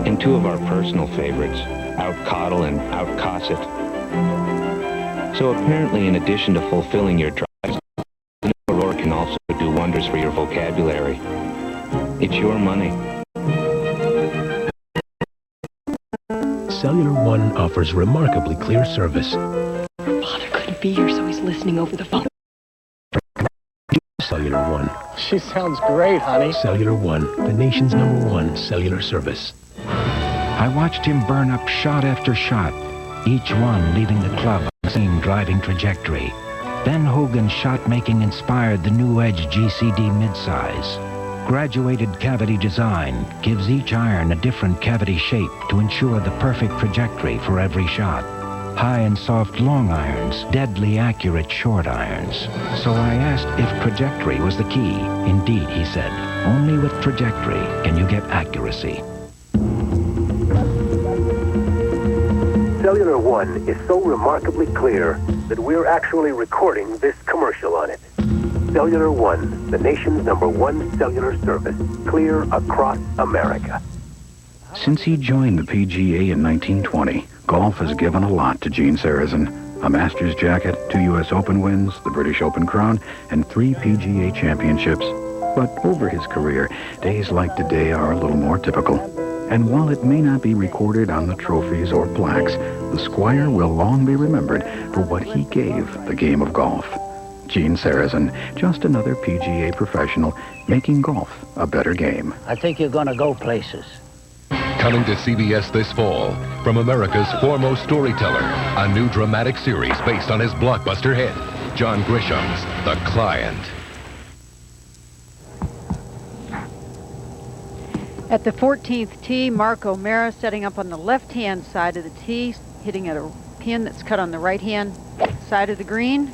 And two of our personal favorites, out-coddle and out-cosset. So apparently, in addition to fulfilling your drives, the new Aurora can also do wonders for your vocabulary. It's your money. Cellular One offers remarkably clear service. Her father couldn't be here, so he's listening over the phone. Cellular One. She sounds great, honey. Cellular One, the nation's #1 cellular service. I watched him burn up shot after shot, each one leaving the club on the same driving trajectory. Then Hogan's shot-making inspired the new Edge GCD midsize. Graduated cavity design gives each iron a different cavity shape to ensure the perfect trajectory for every shot. High and soft long irons, deadly accurate short irons. So I asked if trajectory was the key. Indeed, he said, only with trajectory can you get accuracy. Cellular One is so remarkably clear that we're actually recording this commercial on it. Cellular One, the nation's #1 cellular service, clear across America. Since he joined the PGA in 1920, golf has given a lot to Gene Sarazen. A Masters jacket, 2 U.S. Open wins, the British Open crown, and 3 PGA championships. But over his career, days like today are a little more typical. And while it may not be recorded on the trophies or plaques, the Squire will long be remembered for what he gave the game of golf. Gene Sarazen, just another PGA professional, making golf a better game. I think you're going to go places. Coming to CBS this fall, from America's foremost storyteller, a new dramatic series based on his blockbuster hit, John Grisham's The Client. At the 14th tee, Mark O'Meara setting up on the left-hand side of the tee, hitting at a pin that's cut on the right-hand side of the green.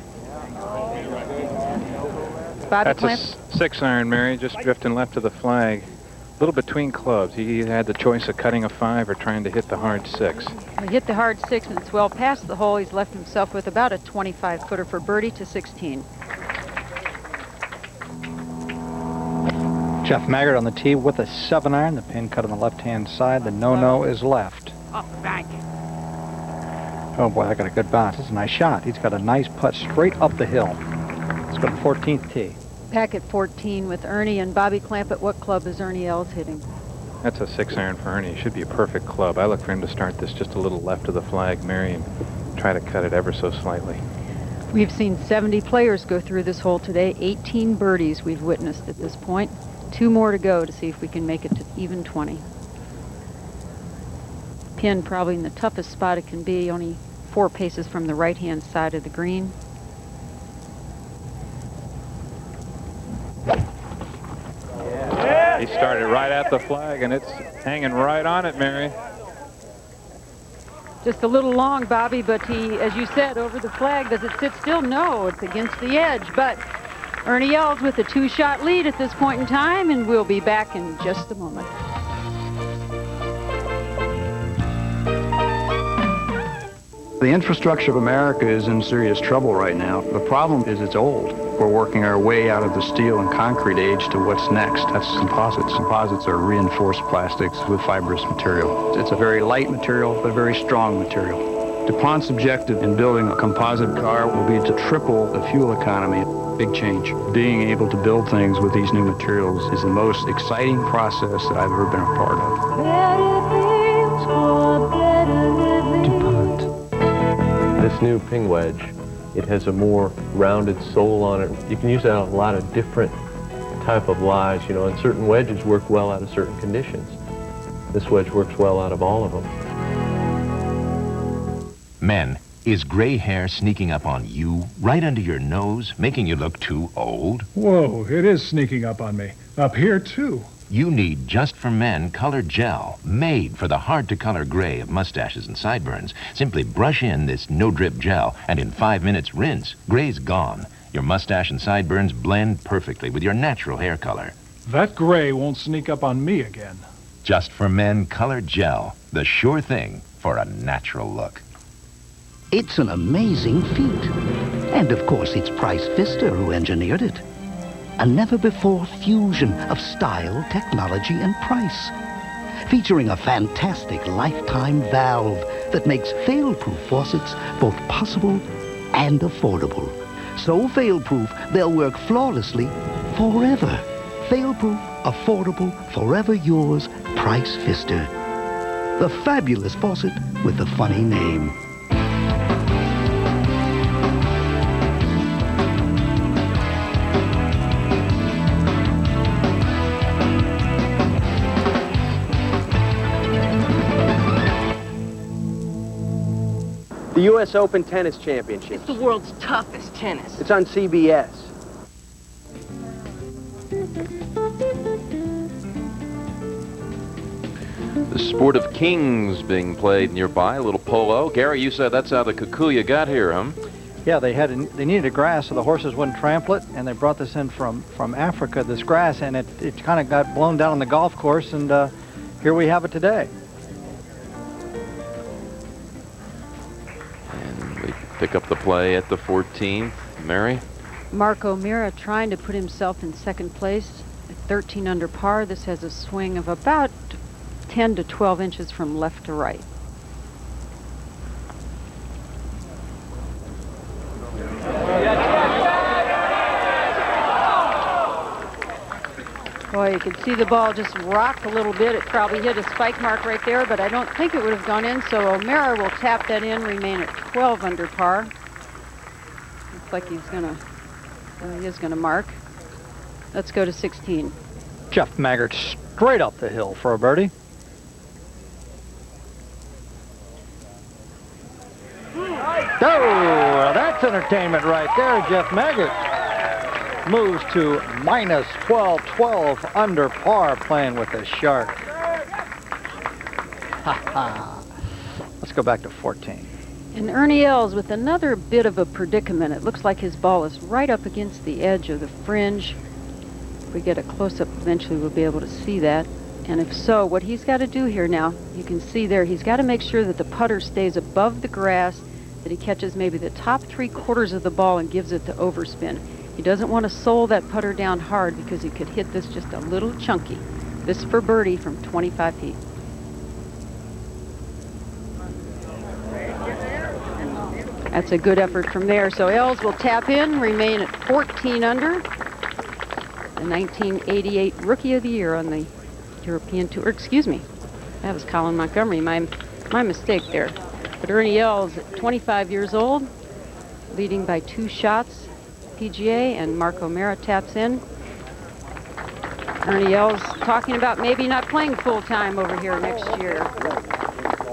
That's a 6-iron, Mary, just drifting left of the flag. A little between clubs. He had the choice of cutting a 5 or trying to hit the hard 6. He hit the hard 6, and it's well past the hole. He's left himself with about a 25-footer for birdie to 16. Jeff Maggard on the tee with a 7-iron. The pin cut on the left-hand side. The no-no is left. Off the bank. Oh, boy, that got a good bounce. That's a nice shot. He's got a nice putt straight up the hill. Let's go to the 14th tee. Back at 14 with Ernie and Bobby Clampett. What club is Ernie Els hitting? That's a 6-iron for Ernie. It should be a perfect club. I look for him to start this just a little left of the flag, Mary, and try to cut it ever so slightly. We've seen 70 players go through this hole today. 18 birdies we've witnessed at this point. 2 more to go to see if we can make it to even 20. Pin probably in the toughest spot it can be, only 4 paces from the right-hand side of the green. He started right at the flag, and it's hanging right on it, Mary. Just a little long, Bobby, but he, as you said, over the flag. Does it sit still? No, it's against the edge. But Ernie Els with a 2-shot lead at this point in time, and we'll be back in just a moment. The infrastructure of America is in serious trouble right now. The problem is it's old. We're working our way out of the steel and concrete age to what's next. That's composites. Composites are reinforced plastics with fibrous material. It's a very light material, but a very strong material. DuPont's objective in building a composite car will be to triple the fuel economy. Big change. Being able to build things with these new materials is the most exciting process that I've ever been a part of. DuPont. This new ping wedge, it has a more rounded sole on it. You can use that on a lot of different type of lies, you know, and certain wedges work well out of certain conditions. This wedge works well out of all of them. Men, is gray hair sneaking up on you, right under your nose, making you look too old? Whoa, it is sneaking up on me. Up here, too. You need Just for Men Color Gel, made for the hard-to-color gray of mustaches and sideburns. Simply brush in this no-drip gel, and in 5 minutes, rinse. Gray's gone. Your mustache and sideburns blend perfectly with your natural hair color. That gray won't sneak up on me again. Just for Men Color Gel, the sure thing for a natural look. It's an amazing feat. And of course, it's Price Pfister who engineered it. A never-before fusion of style, technology, and price. Featuring a fantastic lifetime valve that makes fail-proof faucets both possible and affordable. So fail-proof, they'll work flawlessly forever. Fail-proof, affordable, forever yours, Price Pfister. The fabulous faucet with the funny name. The U.S. Open Tennis Championship. It's the world's toughest tennis. It's on CBS. The Sport of Kings being played nearby, a little polo. Gary, you said that's how the Kikuyu got here, huh? Yeah, they needed a grass so the horses wouldn't trample it, and they brought this in from Africa, this grass, and it kind of got blown down on the golf course, and here we have it today. Pick up the play at the 14th. Mary? Marco Mira trying to put himself in second place at 13 under par. This has a swing of about 10 to 12 inches from left to right. Boy, you can see the ball just rock a little bit. It probably hit a spike mark right there, but I don't think it would have gone in, so O'Mara will tap that in, remain at 12 under par. Looks like he is gonna mark. Let's go to 16. Jeff Maggart straight up the hill for a birdie. Oh, that's entertainment right there, Jeff Maggart. Moves to minus 12 under par, playing with the shark. Let's go back to 14. And Ernie Els with another bit of a predicament. It looks like his ball is right up against the edge of the fringe. If we get a close-up, eventually we'll be able to see that. And if so, what he's got to do here now, you can see there, he's got to make sure that the putter stays above the grass, that he catches maybe the top 3/4 of the ball and gives it to overspin. He doesn't want to sole that putter down hard because he could hit this just a little chunky. This for birdie from 25 feet. That's a good effort from there. So Els will tap in, remain at 14 under. The 1988 Rookie of the Year on the European Tour. Excuse me, that was Colin Montgomerie. My mistake there. But Ernie Els at 25 years old, leading by 2 shots. PGA, and Marco Mira taps in. Ernie Els talking about maybe not playing full-time over here next year.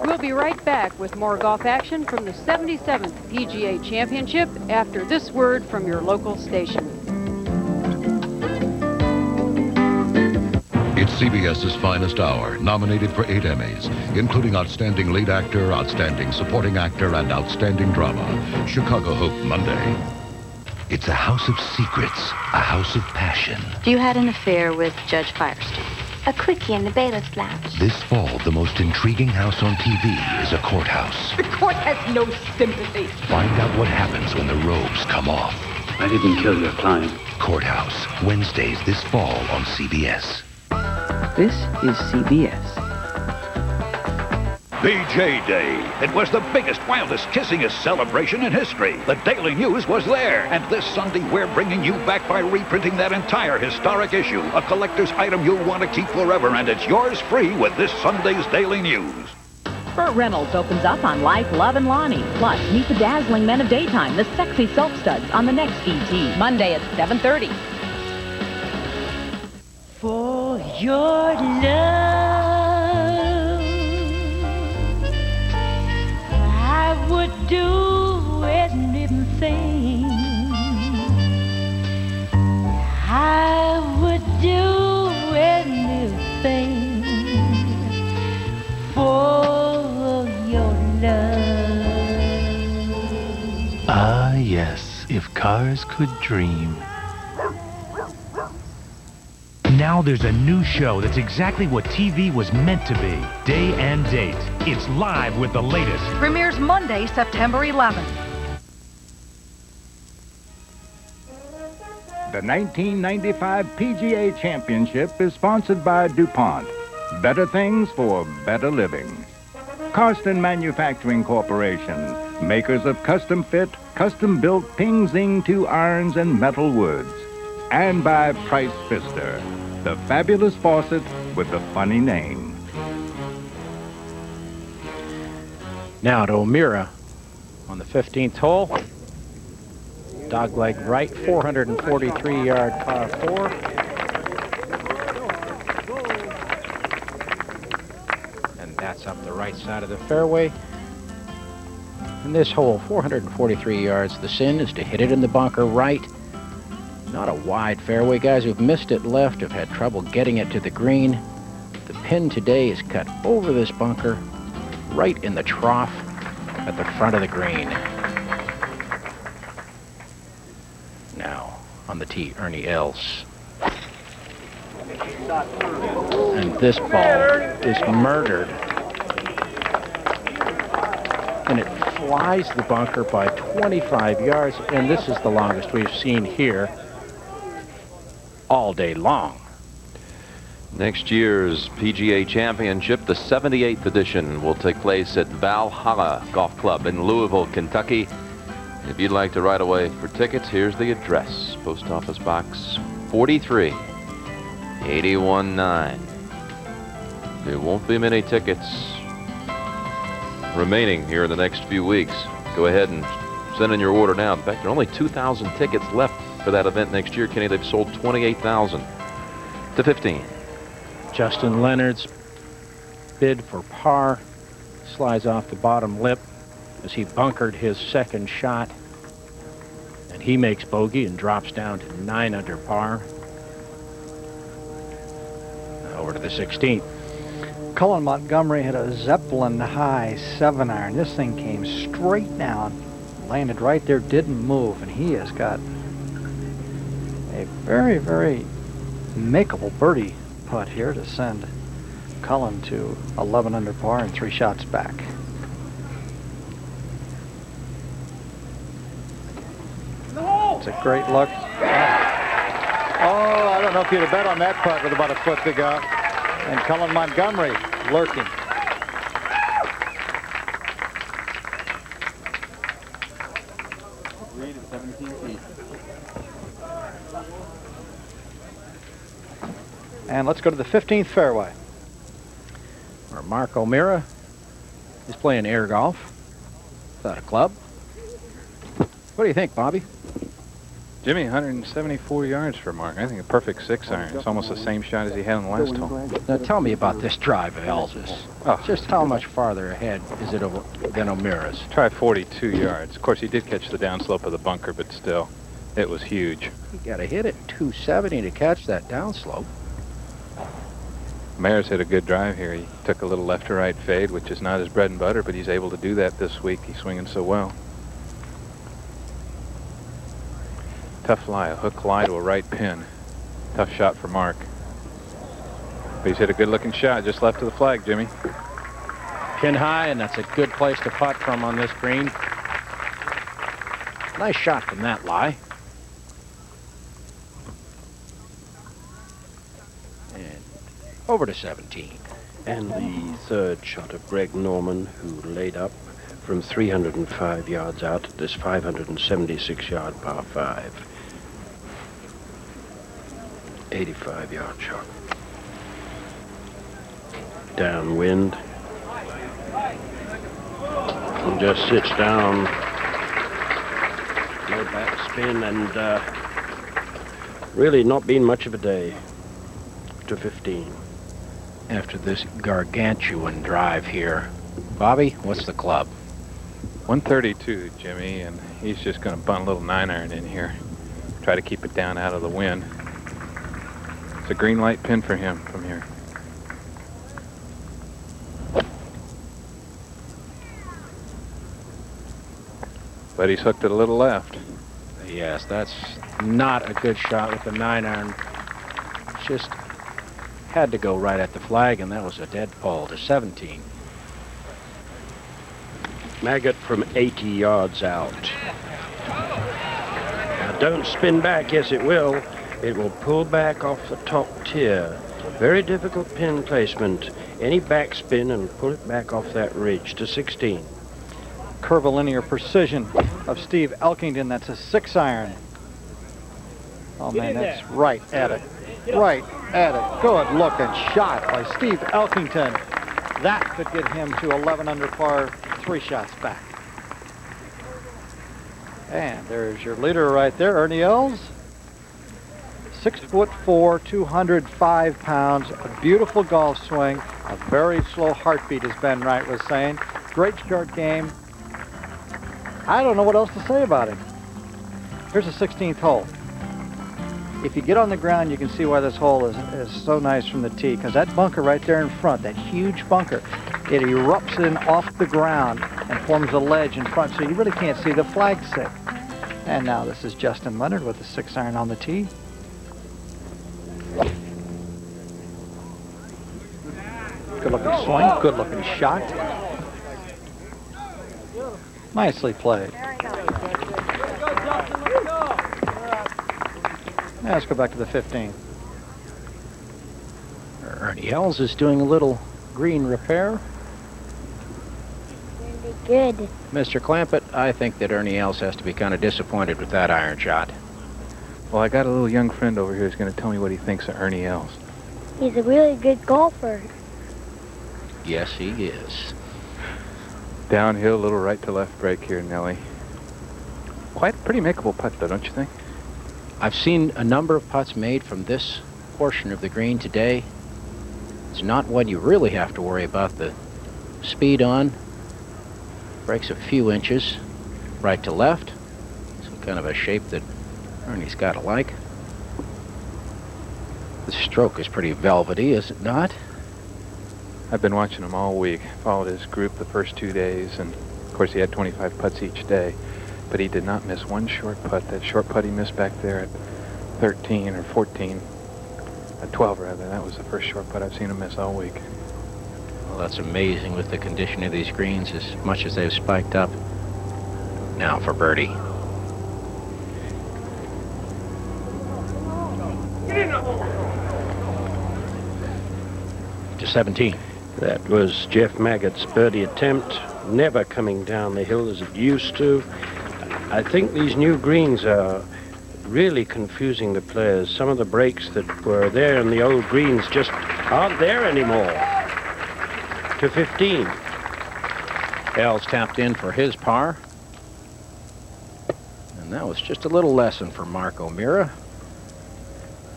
We'll be right back with more golf action from the 77th PGA Championship after this word from your local station. It's CBS's finest hour, nominated for 8 Emmys, including Outstanding Lead Actor, Outstanding Supporting Actor, and Outstanding Drama. Chicago Hope, Monday. It's a house of secrets, a house of passion. You had an affair with Judge Firestone. A quickie in the bailiff's lounge. This fall, the most intriguing house on TV is a courthouse. The court has no sympathy. Find out what happens when the robes come off. I didn't kill your client. Courthouse, Wednesdays this fall on CBS. This is CBS. BJ Day. It was the biggest, wildest, kissingest celebration in history. The Daily News was there. And this Sunday, we're bringing you back by reprinting that entire historic issue. A collector's item you'll want to keep forever, and it's yours free with this Sunday's Daily News. Burt Reynolds opens up on Life, Love, and Lonnie. Plus, meet the dazzling men of daytime, the sexy soap studs, on the next ET. Monday at 7:30. For your love, I would do anything. I would do anything for your love. Ah, yes, if cars could dream. Now there's a new show that's exactly what TV was meant to be. Day and Date. It's live with the latest. Premieres Monday, September 11th. The 1995 PGA Championship is sponsored by DuPont. Better things for better living. Carston Manufacturing Corporation, makers of custom-fit, custom-built Ping-Zing 2 irons and metal woods. And by Price Pfister, the fabulous faucet with the funny name. Now to O'Meara on the 15th hole. Dogleg right, 443-yard par 4. And that's up the right side of the fairway. And this hole, 443 yards. The sin is to hit it in the bunker right. Not a wide fairway. Guys who've missed it left have had trouble getting it to the green. The pin today is cut over this bunker, right in the trough at the front of the green. Now, on the tee, Ernie Els. And this ball is murdered. And it flies the bunker by 25 yards, and this is the longest we've seen here all day long. Next year's PGA Championship, the 78th edition, will take place at Valhalla Golf Club in Louisville, Kentucky. If you'd like to write away for tickets, here's the address. Post Office Box 43, 819. There won't be many tickets remaining here in the next few weeks. Go ahead and send in your order now. In fact, there are only 2,000 tickets left for that event next year. Kenny, they've sold 28,000 to 15. Justin Leonard's bid for par slides off the bottom lip as he bunkered his second shot. And he makes bogey and drops down to 9 under par. Now over to the 16th. Colin Montgomerie hit a Zeppelin high 7-iron. This thing came straight down, landed right there, didn't move, and he has got a very, very makeable birdie putt here to send Colin to 11 under par and 3 shots back. It's a great look. Oh, I don't know if you'd have bet on that putt with about a foot to go. And Colin Montgomerie lurking. And let's go to the 15th fairway, where Mark O'Meara is playing air golf without a club. What do you think, Bobby? Jimmy, 174 yards for Mark. I think a perfect 6-iron. It's almost the same shot as he had on the last hole. Now tell me about this drive of Els's. Oh. Just how much farther ahead is it than O'Meara's? Try 42 yards. Of course, he did catch the downslope of the bunker, but still, it was huge. You got to hit it 270 to catch that downslope. Mayor's hit a good drive here. He took a little left to right fade, which is not his bread and butter, but he's able to do that this week. He's swinging so well. Tough lie, a hook lie to a right pin. Tough shot for Mark. But he's hit a good-looking shot just left of the flag, Jimmy. Pin high, and that's a good place to putt from on this green. Nice shot from that lie. And over to 17. And the third shot of Greg Norman, who laid up from 305 yards out at this 576-yard par 5. 85-yard shot. Downwind. And just sits down. No backspin, and really not been much of a day to 15. After this gargantuan drive here, Bobby, what's the club? 132, Jimmy, and he's just going to bunt a little 9-iron in here. Try to keep it down out of the wind. It's a green light pin for him from here. But he's hooked it a little left. Yes, that's not a good shot with the 9-iron. Just had to go right at the flag, and that was a dead pull to 17. Maggot from 80 yards out. Now don't spin back. Yes, it will. It will pull back off the top tier. Very difficult pin placement. Any backspin and pull it back off that ridge to 16. Curvilinear precision of Steve Elkington. That's a 6-iron. Oh man, that's right at it. Right at it. Good looking shot by Steve Elkington. That could get him to 11 under par, 3 shots back. And there's your leader right there, Ernie Els. 6'4", 205 pounds, a beautiful golf swing, a very slow heartbeat, as Ben Wright was saying. Great short game. I don't know what else to say about him. Here's the 16th hole. If you get on the ground, you can see why this hole is so nice from the tee, because that bunker right there in front, that huge bunker, it erupts in off the ground and forms a ledge in front, so you really can't see the flag sit. And now this is Justin Leonard with the 6-iron on the tee. Good looking swing, good looking shot. Nicely played. Now let's go back to the 15. Ernie Els is doing a little green repair. Really good. Mr. Clampett, I think that Ernie Els has to be kind of disappointed with that iron shot. Well, I got a little young friend over here who's going to tell me what he thinks of Ernie Els. He's a really good golfer. Yes, he is. Downhill, little right to left break here, Nelly. Quite a pretty makeable putt, though, don't you think? I've seen a number of putts made from this portion of the green today. It's not one you really have to worry about the speed on. Breaks a few inches right to left. Some kind of a shape that Ernie's got to like. The stroke is pretty velvety, is it not? I've been watching him all week. Followed his group the first 2 days, and of course he had 25 putts each day. But he did not miss one short putt. That short putt he missed back there at 13 or 14, at 12 rather. That was the first short putt I've seen him miss all week. Well, that's amazing with the condition of these greens, as much as they've spiked up. Now for birdie. To 17. That was Jeff Maggott's birdie attempt, never coming down the hill as it used to. I think these new greens are really confusing the players. Some of the breaks that were there in the old greens just aren't there anymore. To 15. Els tapped in for his par. And that was just a little lesson for Mark O'Meara.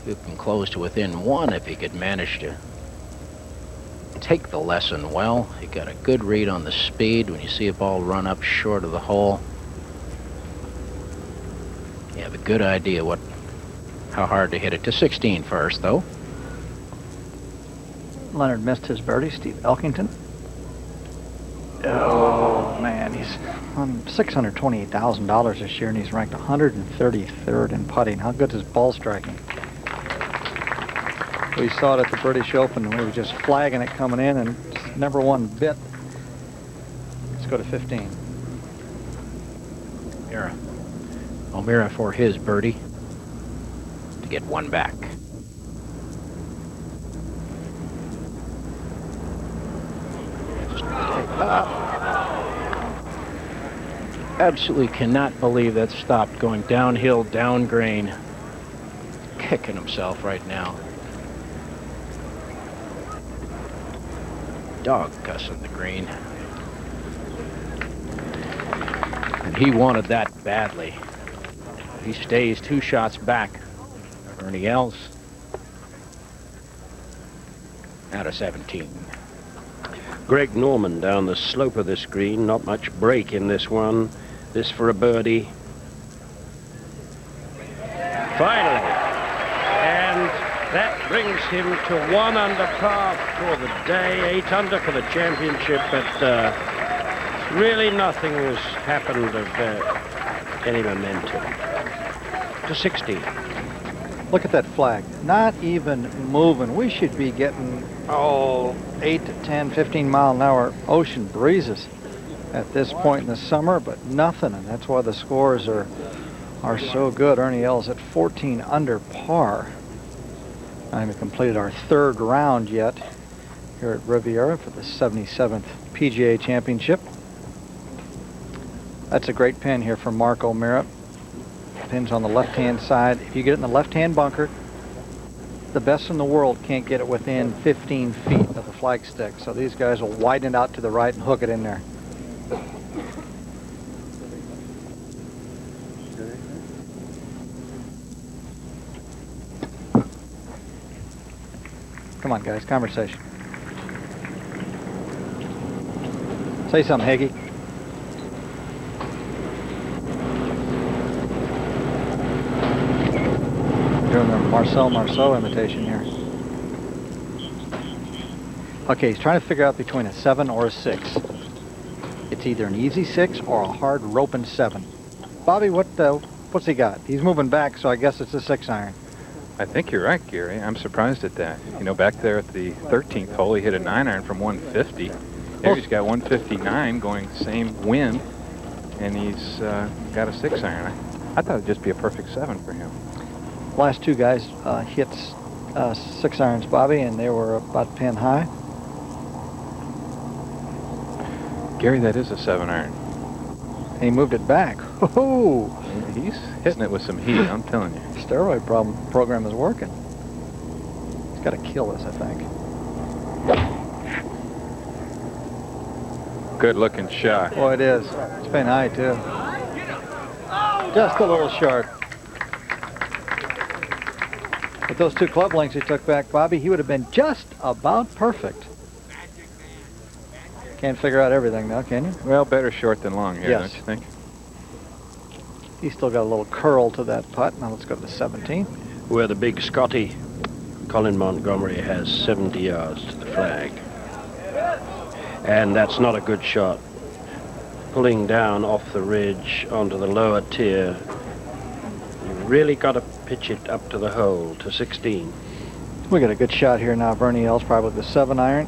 You can close to within 1 if he could manage to take the lesson well. He got a good read on the speed when you see a ball run up short of the hole. You have a good idea how hard to hit it. To 16 first, though. Leonard missed his birdie. Steve Elkington. Oh man, he's on $628,000 this year, and he's ranked 133rd in putting. How good is ball striking? We saw it at the British Open, and we were just flagging it coming in, and never one bit. Let's go to 15. O'Meara for his birdie to get 1 back. Absolutely cannot believe that stopped going downhill, down green. Kicking himself right now. Dog cussing the green. And he wanted that badly. He stays 2 shots back. Ernie Els out of 17. Greg Norman down the slope of this green. Not much break in this one. This for a birdie. Finally. And that brings him to 1 under par for the day. 8 under for the championship. But really nothing has happened of any momentum. To 16. Look at that flag. Not even moving. We should be getting, 8 to 10, 15 mile an hour ocean breezes at this point in the summer, but nothing. And that's why the scores are so good. Ernie Els at 14 under par. I haven't completed our 3rd round yet here at Riviera for the 77th PGA Championship. That's a great pin here from Mark O'Meara. Pin's on the left-hand side. If you get it in the left-hand bunker, the best in the world can't get it within 15 feet of the flagstick. So these guys will widen it out to the right and hook it in there. Come on, guys, conversation. Say something, Hagee. Doing the Marcel Marceau imitation here. Okay, he's trying to figure out between a 7 or a 6. It's either an easy 6 or a hard roping 7. Bobby, what's he got? He's moving back, so I guess it's a 6-iron. I think you're right, Gary. I'm surprised at that. You know, back there at the 13th hole, he hit a 9-iron from 150. There he's got 159 going same wind, and he's got a 6-iron. I thought it'd just be a perfect 7 for him. Last 2 guys hit 6-irons, Bobby, and they were about pin high. Gary, that is a 7-iron. And he moved it back. Oh, he's hitting it with some heat, I'm telling you. Steroid program is working. He's got to kill this, I think. Good looking shot. Boy, it is. It's pin high, too. Just a little short. With those 2 club lengths he took back, Bobby, he would have been just about perfect. Can't figure out everything now, can you? Well, better short than long here, Yes. don't you think? He's still got a little curl to that putt. Now let's go to the 17th. Where the big Scotty, Colin Montgomerie, has 70 yards to the flag. And that's not a good shot. Pulling down off the ridge onto the lower tier. You've really got to pitch it up to the hole, to 16. We got a good shot here now of Ernie Els, probably the 7-iron.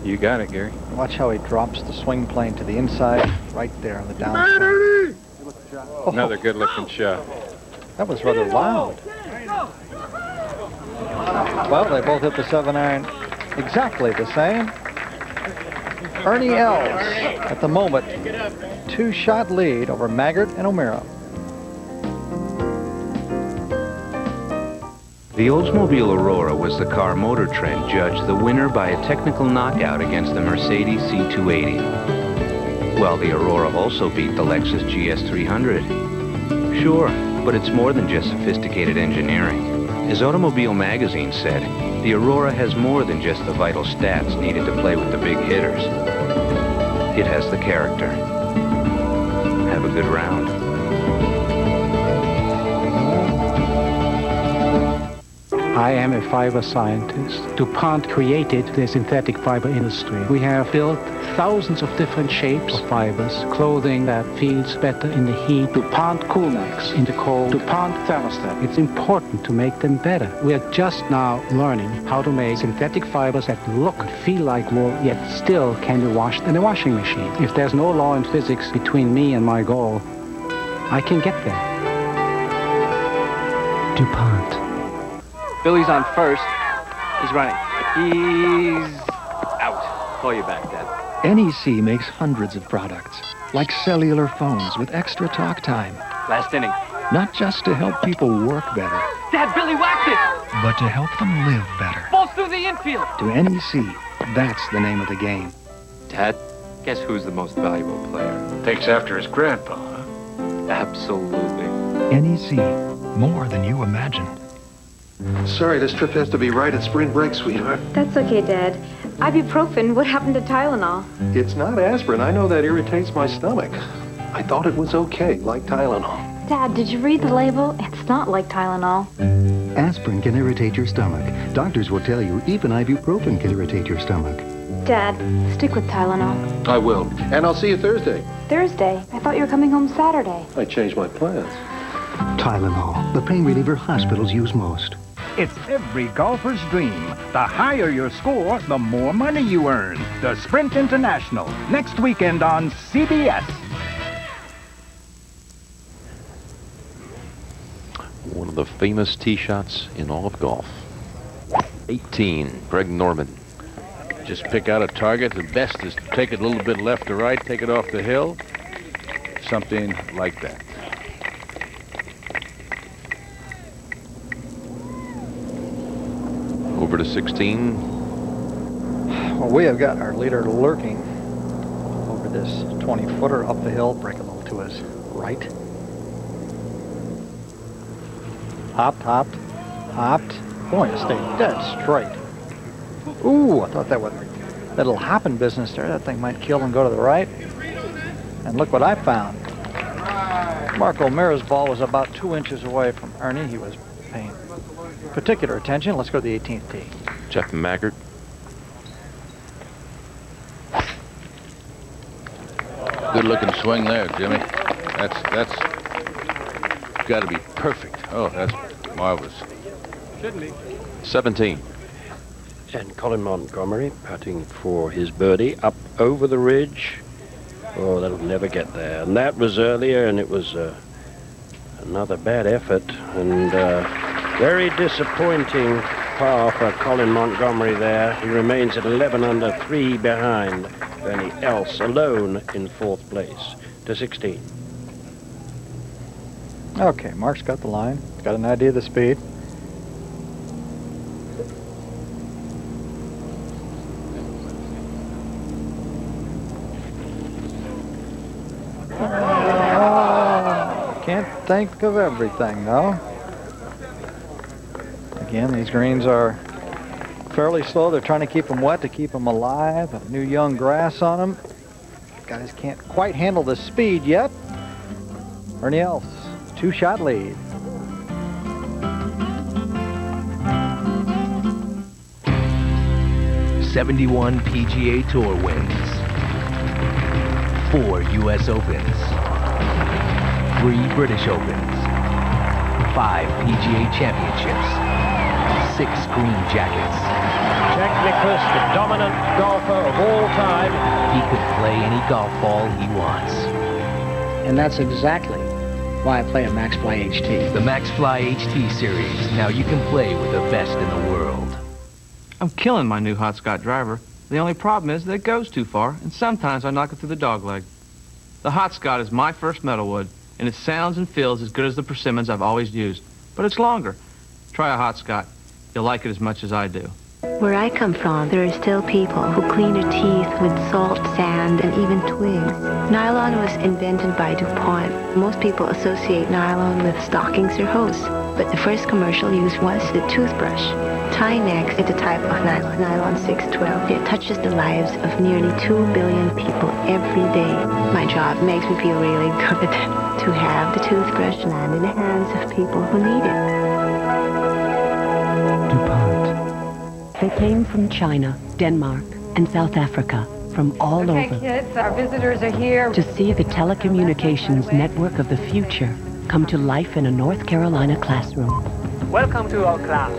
You got it, Gary. Watch how he drops the swing plane to the inside, right there on the downside. Another good-looking shot. That was rather loud. Well, they both hit the 7-iron exactly the same. Ernie Els, at the moment, 2-shot lead over Maggart and O'Meara. The Oldsmobile Aurora was the car Motor Trend judged the winner by a technical knockout against the Mercedes C280. Well, the Aurora also beat the Lexus GS300. Sure, but it's more than just sophisticated engineering. As Automobile Magazine said, the Aurora has more than just the vital stats needed to play with the big hitters. It has the character. Have a good round. I am a fiber scientist. DuPont created the synthetic fiber industry. We have built thousands of different shapes of fibers, clothing that feels better in the heat. DuPont Coolmax in the cold. DuPont Thermostat. It's important to make them better. We are just now learning how to make synthetic fibers that look and feel like wool, yet still can be washed in a washing machine. If there's no law in physics between me and my goal, I can get there. DuPont. Billy's on first. He's running. He's out. Call you back, Dad. NEC makes hundreds of products, like cellular phones with extra talk time. Last inning. Not just to help people work better, Dad, Billy whacked it! but to help them live better. Ball's through the infield! To NEC, that's the name of the game. Dad, guess who's the most valuable player? Takes after his grandpa, huh? Absolutely. NEC, more than you imagined. Sorry, this trip has to be right at spring break, sweetheart. That's okay, Dad. Ibuprofen, what happened to Tylenol? It's not aspirin. I know that irritates my stomach. I thought it was okay, like Tylenol. Dad, did you read the label? It's not like Tylenol. Aspirin can irritate your stomach. Doctors will tell you even ibuprofen can irritate your stomach. Dad, stick with Tylenol. I will. And I'll see you Thursday. Thursday? I thought you were coming home Saturday. I changed my plans. Tylenol, the pain reliever hospitals use most. It's every golfer's dream. The higher your score, the more money you earn. The Sprint International, next weekend on CBS. One of the famous tee shots in all of golf. 18, Greg Norman. Just pick out a target. The best is to take it a little bit left to right, take it off the hill. Something like that. Over to 16. Well, we have got our leader lurking over this 20-footer up the hill. Break a little to his right. Hopped, hopped, hopped. Boy, it stayed dead straight. Ooh, I thought that little hopping business there, that thing might kill and go to the right. And look what I found. Mark O'Meara's ball was about 2 inches away from Ernie. He was paying particular attention. Let's go to the 18th tee. Jeff Maggart. Good looking swing there, Jimmy. That's got to be perfect. Oh, that's marvelous. Shouldn't be. 17. And Colin Montgomerie putting for his birdie up over the ridge. Oh, that'll never get there. And that was earlier, and it was another bad effort. And very disappointing par for Colin Montgomerie there. He remains at 11 under, 3 behind Ernie else, alone in 4th place to 16. Okay, Mark's got the line. Got an idea of the speed. Can't think of everything, though. Again, these greens are fairly slow. They're trying to keep them wet to keep them alive. New young grass on them. Guys can't quite handle the speed yet. Ernie Els, 2-shot lead. '71 PGA Tour wins. 4 U.S. Opens. 3 British Opens. 5 PGA Championships. 6 green jackets. Jack Nicklaus, the dominant golfer of all time. He could play any golf ball he wants. And that's exactly why I play a MaxFly HT. The MaxFly HT series. Now you can play with the best in the world. I'm killing my new hot Scott driver. The only problem is that it goes too far, and sometimes I knock it through the dogleg. The hot Scott is my first metalwood, and it sounds and feels as good as the persimmons I've always used. But it's longer. Try a hot Scott. You'll like it as much as I do. Where I come from, there are still people who clean their teeth with salt, sand, and even twigs. Nylon was invented by DuPont. Most people associate nylon with stockings or hose, but the first commercial use was the toothbrush. Tynex is a type of nylon 612. It touches the lives of nearly 2 billion people every day. My job makes me feel really good to have the toothbrush land in the hands of people who need it. They came from China, Denmark, and South Africa, from all over. Okay, kids, our visitors are here. To see the telecommunications network of the future come to life in a North Carolina classroom. Welcome to our class.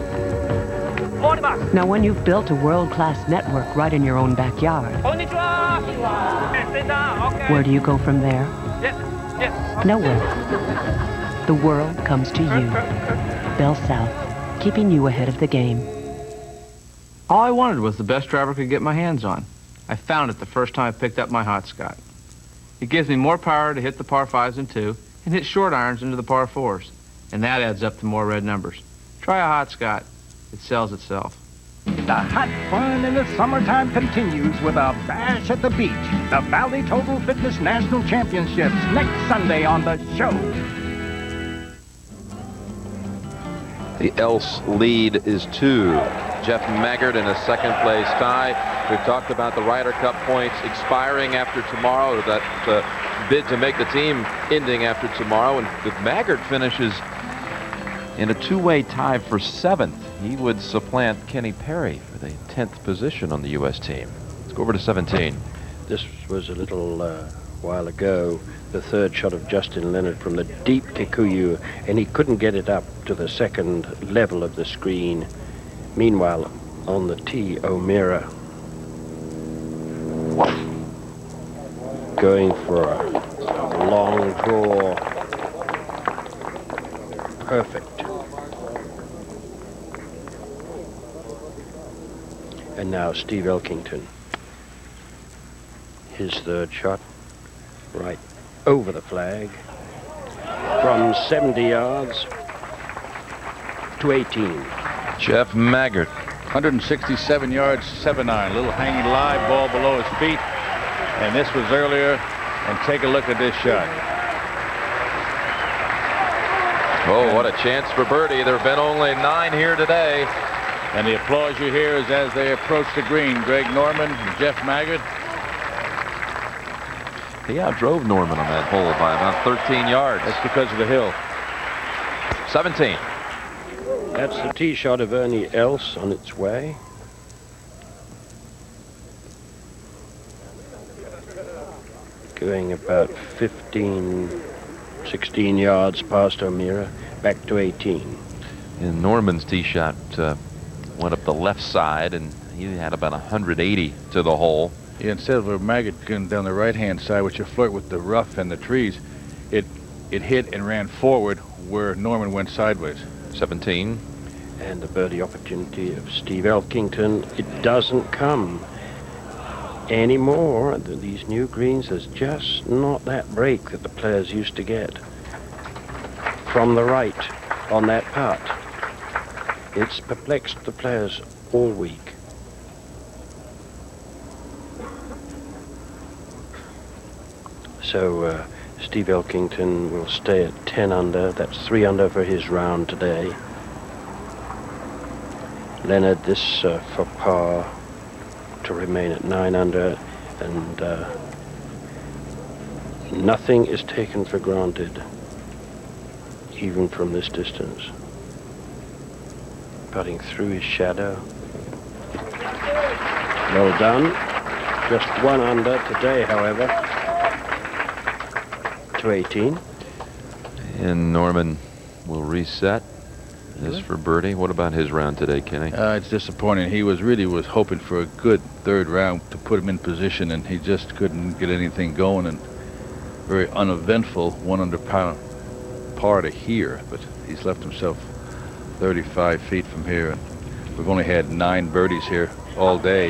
Now, when you've built a world-class network right in your own backyard, where do you go from there? Nowhere. The world comes to you. Bell South, keeping you ahead of the game. All I wanted was the best driver I could get my hands on. I found it the first time I picked up my hot Scott. It gives me more power to hit the par 5s in 2 and hit short irons into the par 4s. And that adds up to more red numbers. Try a hot Scott. It sells itself. The hot fun in the summertime continues with a bash at the beach. The Valley Total Fitness National Championships next Sunday on the show. The Else lead is 2. Jeff Maggart in a second place tie. We've talked about the Ryder Cup points expiring after tomorrow, or that bid to make the team ending after tomorrow. And if Maggart finishes in a two-way tie for 7th, he would supplant Kenny Perry for the 10th position on the U.S. team. Let's go over to 17. This was a little while ago, the third shot of Justin Leonard from the deep Kikuyu, and he couldn't get it up to the second level of the screen. Meanwhile, on the tee, O'Meara going for a long draw. Perfect. And now Steve Elkington. His third shot, right over the flag, from 70 yards to 18. Jeff Maggart, 167 yards, 7-iron, little hanging live ball below his feet. And this was earlier, and take a look at this shot. Oh, what a chance for birdie. There have been only 9 here today. And the applause you hear is as they approach the green. Greg Norman and Jeff Maggart. He outdrove Norman on that hole by about 13 yards. That's because of the hill. 17. That's the tee shot of Ernie Else on its way. Going about 15, 16 yards past O'Meara, back to 18. And Norman's tee shot went up the left side, and he had about 180 to the hole. Yeah, instead of a Maggart going down the right-hand side, which you flirt with the rough and the trees, it hit and ran forward where Norman went sideways. 17. And the birdie opportunity of Steve Elkington. It doesn't come anymore. These new greens, there's just not that break that the players used to get from the right on that putt. It's perplexed the players all week. So Steve Elkington will stay at 10 under. That's 3 under for his round today. Leonard, this for par to remain at 9 under, and nothing is taken for granted, even from this distance. Putting through his shadow. Well done. Just 1 under today, however, to 18. And Norman will reset. This for birdie. What about his round today, Kenny? It's disappointing. He was hoping for a good third round to put him in position, and he just couldn't get anything going. And very uneventful 1 under par to here, but he's left himself 35 feet from here. And we've only had 9 birdies here all day.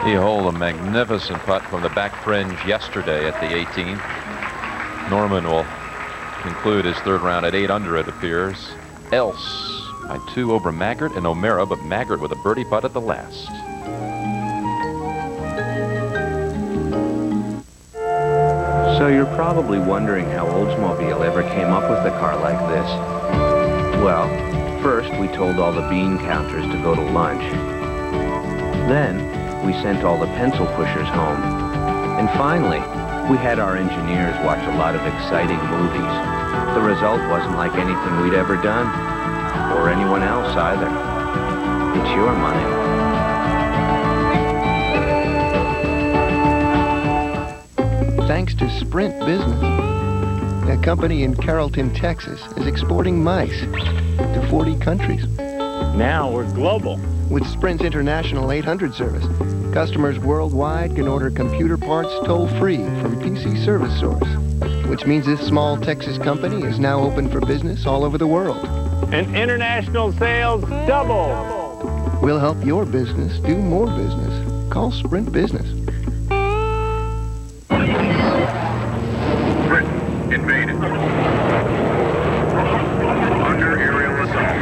He holed a magnificent putt from the back fringe yesterday at the 18. Norman will conclude his third round at 8 under, it appears. Else by 2 over Maggart and O'Meara, but Maggart with a birdie putt at the last. So you're probably wondering how Oldsmobile ever came up with a car like this. Well, first we told all the bean counters to go to lunch. Then we sent all the pencil pushers home. And finally, we had our engineers watch a lot of exciting movies. The result wasn't like anything we'd ever done, or anyone else either. It's your money. Thanks to Sprint Business, a company in Carrollton, Texas, is exporting mice to 40 countries. Now we're global. With Sprint's international 800 service, customers worldwide can order computer parts toll-free from PC Service Source, which means this small Texas company is now open for business all over the world. And international sales double. We'll help your business do more business. Call Sprint Business. Britain invaded. Under aerial assault.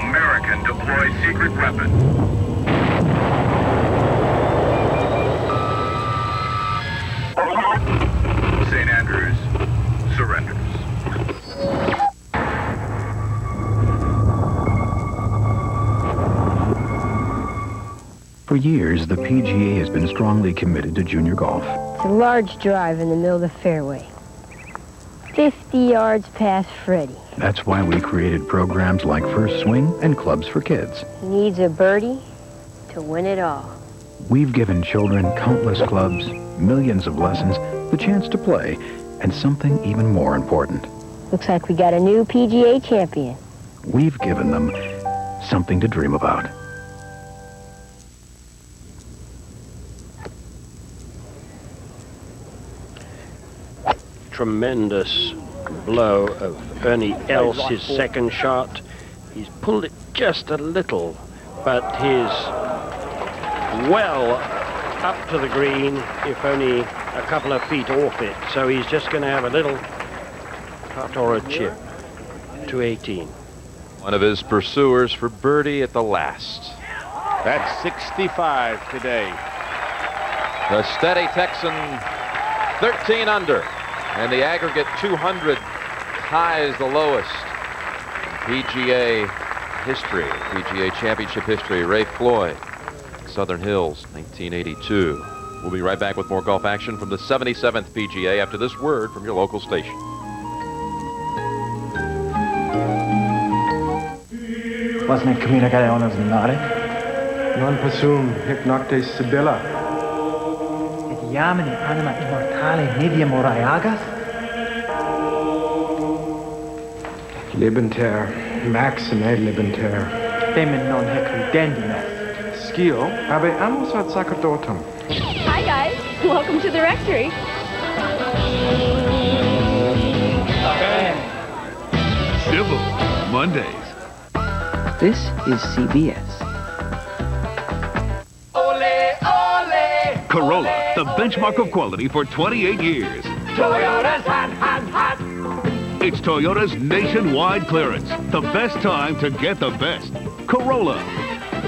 American deploys secret weapon. St. Andrews surrenders. For years, the PGA has been strongly committed to junior golf. It's a large drive in the middle of the fairway. 50 yards past Freddie. That's why we created programs like First Swing and Clubs for Kids. He needs a birdie to win it all. We've given children countless clubs, millions of lessons, the chance to play, and something even more important. Looks like we got a new PGA champion. We've given them something to dream about. Tremendous blow of Ernie Else, his second shot. He's pulled it just a little, but he's well up to the green, if only a couple of feet off it. So he's just going to have a little putt or a chip to 18. One of his pursuers for birdie at the last. That's 65 today. The steady Texan, 13 under. And the aggregate 200 ties the lowest in PGA history, PGA Championship history. Ray Floyd, Southern Hills, 1982. We'll be right back with more golf action from the 77th PGA after this word from your local station. Wasn't it communicationes nare? Non possum hic nocte Sibylla. Et iamini anima immortale medium oraiagas? Lebenter, maxime lebenter. Femen non hec ridendimet. Scio, abe amus ad sacerdotum. Hi guys, welcome to the rectory. Civil Mondays. This is CBS. Corolla, the benchmark of quality for 28 years. Toyota's hot, hot, hot. It's Toyota's nationwide clearance. The best time to get the best. Corolla.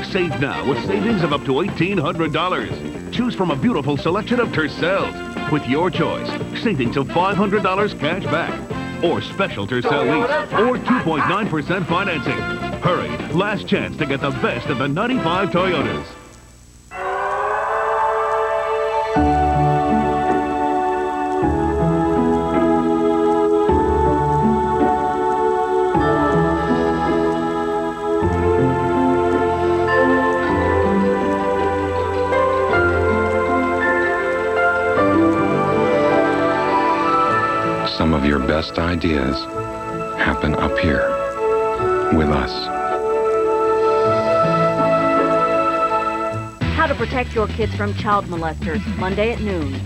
Save now with savings of up to $1,800. Choose from a beautiful selection of Tercels. With your choice, savings of $500 cash back. Or special Tercel lease. Or 2.9% financing. Hurry, last chance to get the best of the 95 Toyotas. Some of your best ideas happen up here with us. How to protect your kids from child molesters, Monday at noon.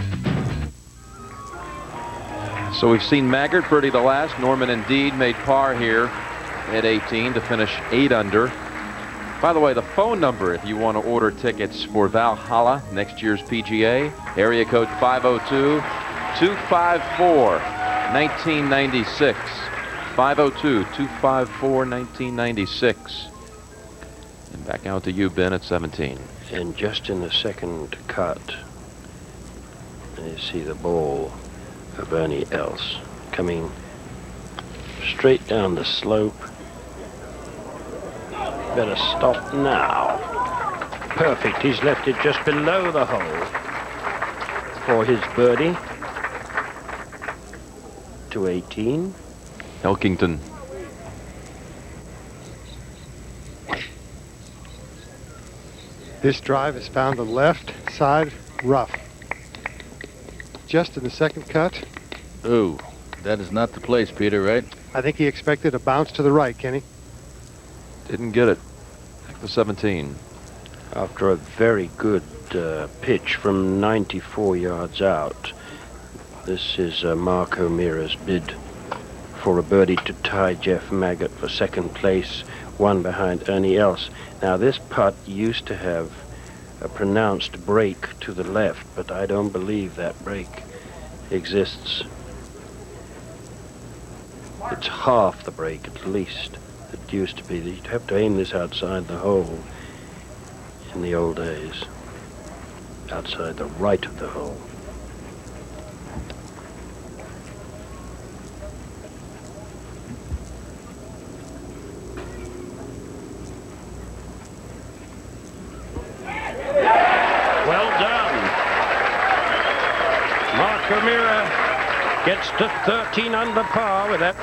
So we've seen Maggart birdie the last. Norman indeed made par here at 18 to finish 8 under. By the way, the phone number if you want to order tickets for Valhalla next year's PGA, area code 502-254-1996. 502-254-1996. And back out to you, Ben, at 17. And just in the second cut, you see the ball of Ernie Else coming straight down the slope. Better stop now. Perfect. He's left it just below the hole for his birdie to 18. Elkington. This drive has found the left side rough. Just in the second cut. Ooh, that is not the place, Peter, right? I think he expected a bounce to the right, Kenny. Didn't get it. Back to 17. After a very good pitch from 94 yards out. This is Marco Mira's bid for a birdie to tie Jeff Maggott for second place, one behind Ernie Els. Now this putt used to have a pronounced break to the left, but I don't believe that break exists. It's half the break at least. It used to be that you'd have to aim this outside the hole in the old days. Outside the right of the hole. Well done. Montgomerie gets to 13 under par with that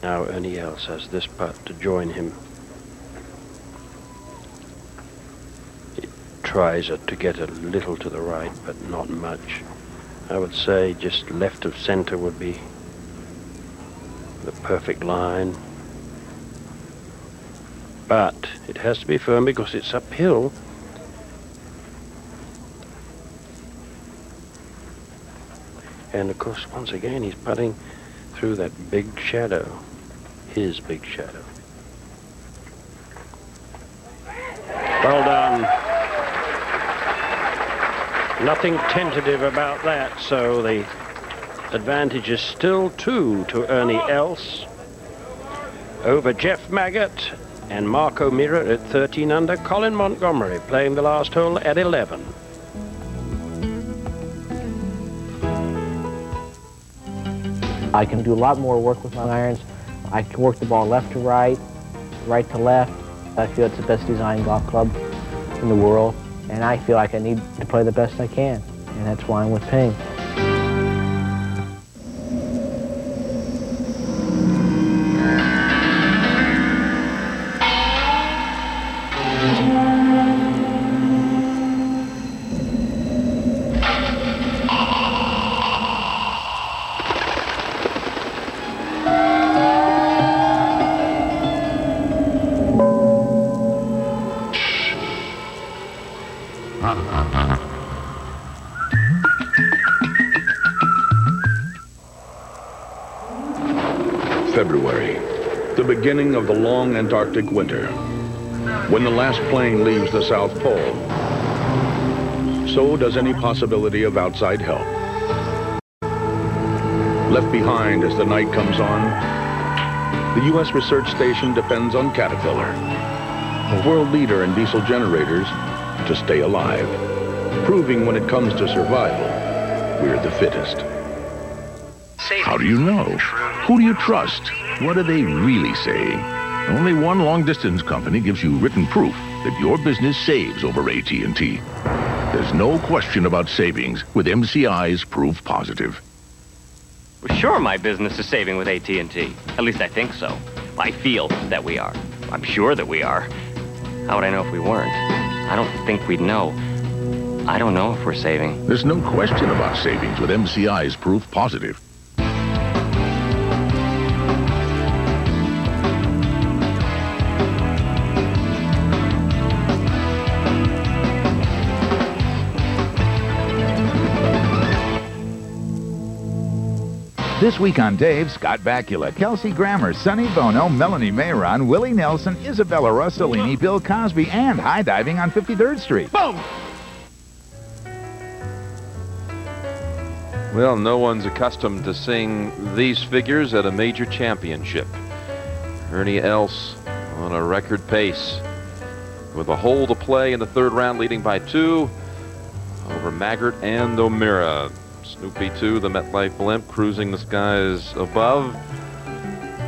Now Ernie Els has this putt to join him. He tries to get a little to the right, but not much. I would say just left of center would be the perfect line. But it has to be firm because it's uphill. And of course, once again, he's putting through that big shadow. His big shadow. Well done. Nothing tentative about that, so the advantage is still 2 to Ernie Els over Jeff Maggott and Montgomerie at 13 under. Colin Montgomerie playing the last hole at 11. I can do a lot more work with my irons. I can work the ball left to right, right to left. I feel it's the best designed golf club in the world, and I feel like I need to play the best I can, and that's why I'm with Ping. February, the beginning of the long Antarctic winter, when the last plane leaves the South Pole. So does any possibility of outside help. Left behind as the night comes on, the U.S. research station depends on Caterpillar, a world leader in diesel generators, to stay alive, proving when it comes to survival, we're the fittest. How do you know? Who do you trust? What are they really saying? Only one long-distance company gives you written proof that your business saves over AT&T. There's no question about savings with MCI's Proof Positive. Well, sure, my business is saving with AT&T. At least I think so. I feel that we are. I'm sure that we are. How would I know if we weren't? I don't think we'd know. I don't know if we're saving. There's no question about savings with MCI's Proof Positive. This week on Dave, Scott Bakula, Kelsey Grammer, Sonny Bono, Melanie Mayron, Willie Nelson, Isabella Rossellini, Bill Cosby, and high diving on 53rd Street. Boom! Well, no one's accustomed to seeing these figures at a major championship. Ernie Els on a record pace with a hole to play in the third round, leading by 2 over Maggott and O'Meara. Snoopy 2, the MetLife blimp, cruising the skies above.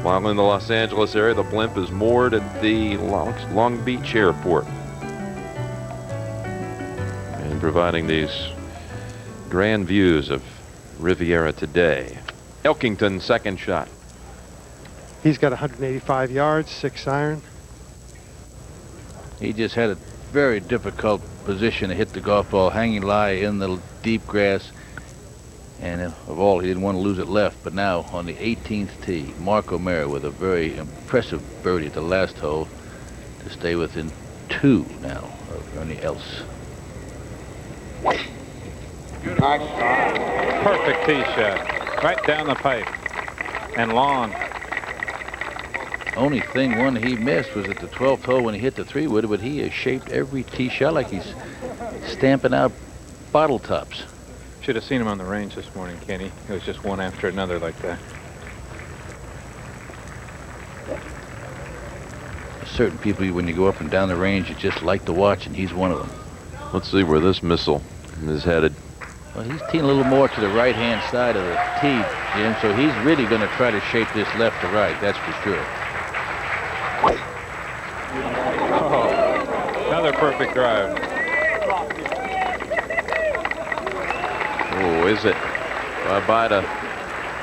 While in the Los Angeles area, the blimp is moored at the Long Beach Airport and providing these grand views of Riviera today. Elkington, second shot. He's got 185 yards, 6 iron. He just had a very difficult position to hit the golf ball, hanging lie in the deep grass. And of all, he didn't want to lose it left. But now on the 18th tee, Montgomerie with a very impressive birdie at the last hole to stay within 2 now of Ernie Els. Perfect tee shot. Right down the pipe. And long. Only one he missed was at the 12th hole when he hit the 3-wood, but he has shaped every tee shot like he's stamping out bottle tops. Should have seen him on the range this morning, Kenny. It was just one after another like that. Certain people, when you go up and down the range, you just like to watch, and he's one of them. Let's see where this missile is headed. Well, he's teeing a little more to the right-hand side of the tee, Jim, so he's really going to try to shape this left to right, that's for sure. Oh, another perfect drive. Oh, is it? Bye-bye to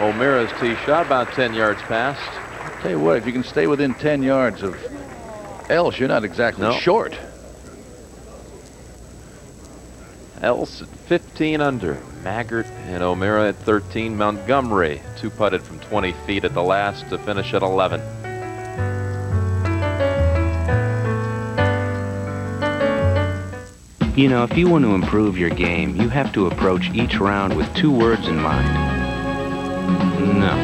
O'Meara's tee shot, about 10 yards past. I'll tell you what, if you can stay within 10 yards of Else, you're not exactly short. Else at 15 under. Maggart and O'Meara at 13. Montgomerie 2-putted from 20 feet at the last to finish at 11. You know, if you want to improve your game, you have to approach each round with 2 words in mind. No.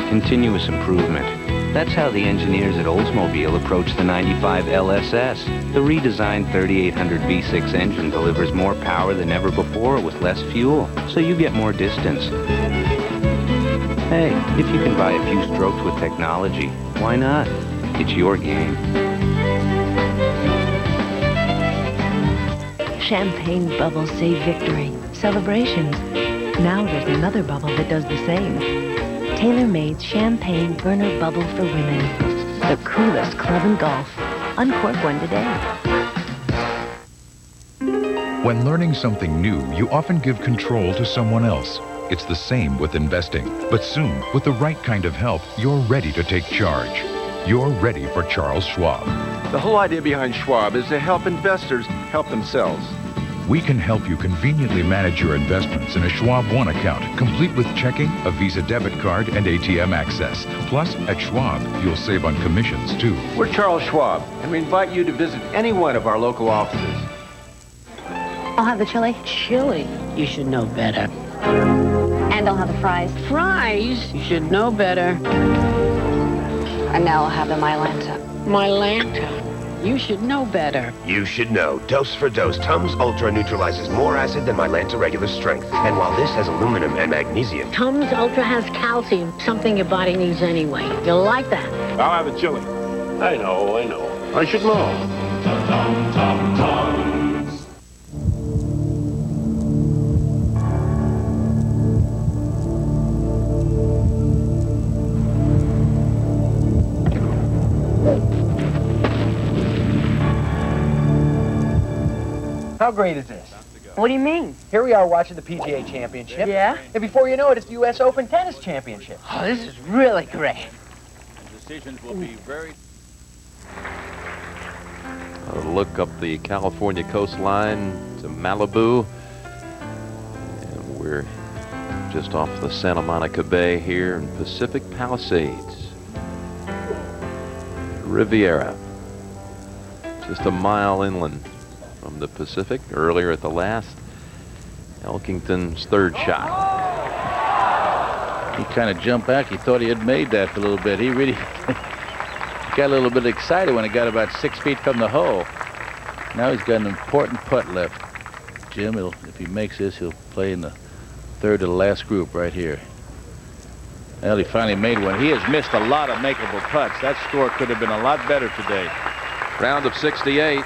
Continuous improvement. That's how the engineers at Oldsmobile approach the 95 LSS. The redesigned 3800 V6 engine delivers more power than ever before with less fuel, so you get more distance. Hey, if you can buy a few strokes with technology, why not? It's your game. Champagne bubbles say victory, celebrations. Now there's another bubble that does the same. Tailor-made champagne burner bubble for women. The coolest club in golf. Uncork one today. When learning something new, you often give control to someone else. It's the same with investing. But soon, with the right kind of help, you're ready to take charge. You're ready for Charles Schwab. The whole idea behind Schwab is to help investors help themselves. We can help you conveniently manage your investments in a Schwab One account, complete with checking, a Visa debit card, and ATM access. Plus, at Schwab, you'll save on commissions, too. We're Charles Schwab, and we invite you to visit any one of our local offices. I'll have the chili. Chili? You should know better. And I'll have the fries. Fries? You should know better. And now I'll have the Mylanta. Mylanta? You should know better. You should know. Dose for dose, Tums Ultra neutralizes more acid than Mylanta regular strength. And while this has aluminum and magnesium... Tums Ultra has calcium, something your body needs anyway. You'll like that. I'll have a chili. I know. I should know. Tums. How great is this? What do you mean? Here we are watching the PGA Championship. Yeah? And before you know it, it's the U.S. Open Tennis Championship. Oh, this is really great. Decisions will be very... A look up the California coastline to Malibu. And we're just off the Santa Monica Bay here in Pacific Palisades. Riviera. Just a mile inland from the Pacific. Earlier at the last, Elkington's third shot. He kind of jumped back. He thought he had made that for a little bit. He really got a little bit excited when he got about 6 feet from the hole. Now he's got an important putt left. Jim, if he makes this, he'll play in the third to the last group right here. Well, he finally made one. He has missed a lot of makeable putts. That score could have been a lot better today. Round of 68.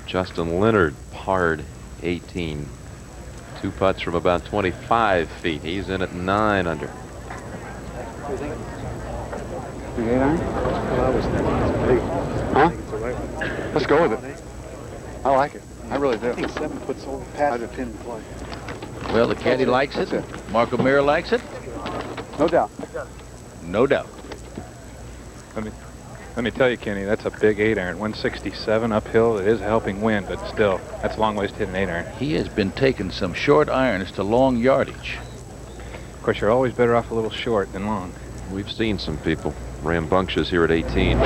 Justin Leonard parred 18. 2 putts from about 25 feet. He's in at 9 under. Huh? Let's go with it. I like it. I really do. I think 7 puts over past the pin play. Well, the caddy likes it. Mark O'Meara likes it. No doubt. No doubt. Let me tell you, Kenny, that's a big 8-iron. 167 uphill. It is a helping wind, but still, that's a long ways to hit an 8-iron. He has been taking some short irons to long yardage. Of course, you're always better off a little short than long. We've seen some people rambunctious here at 18.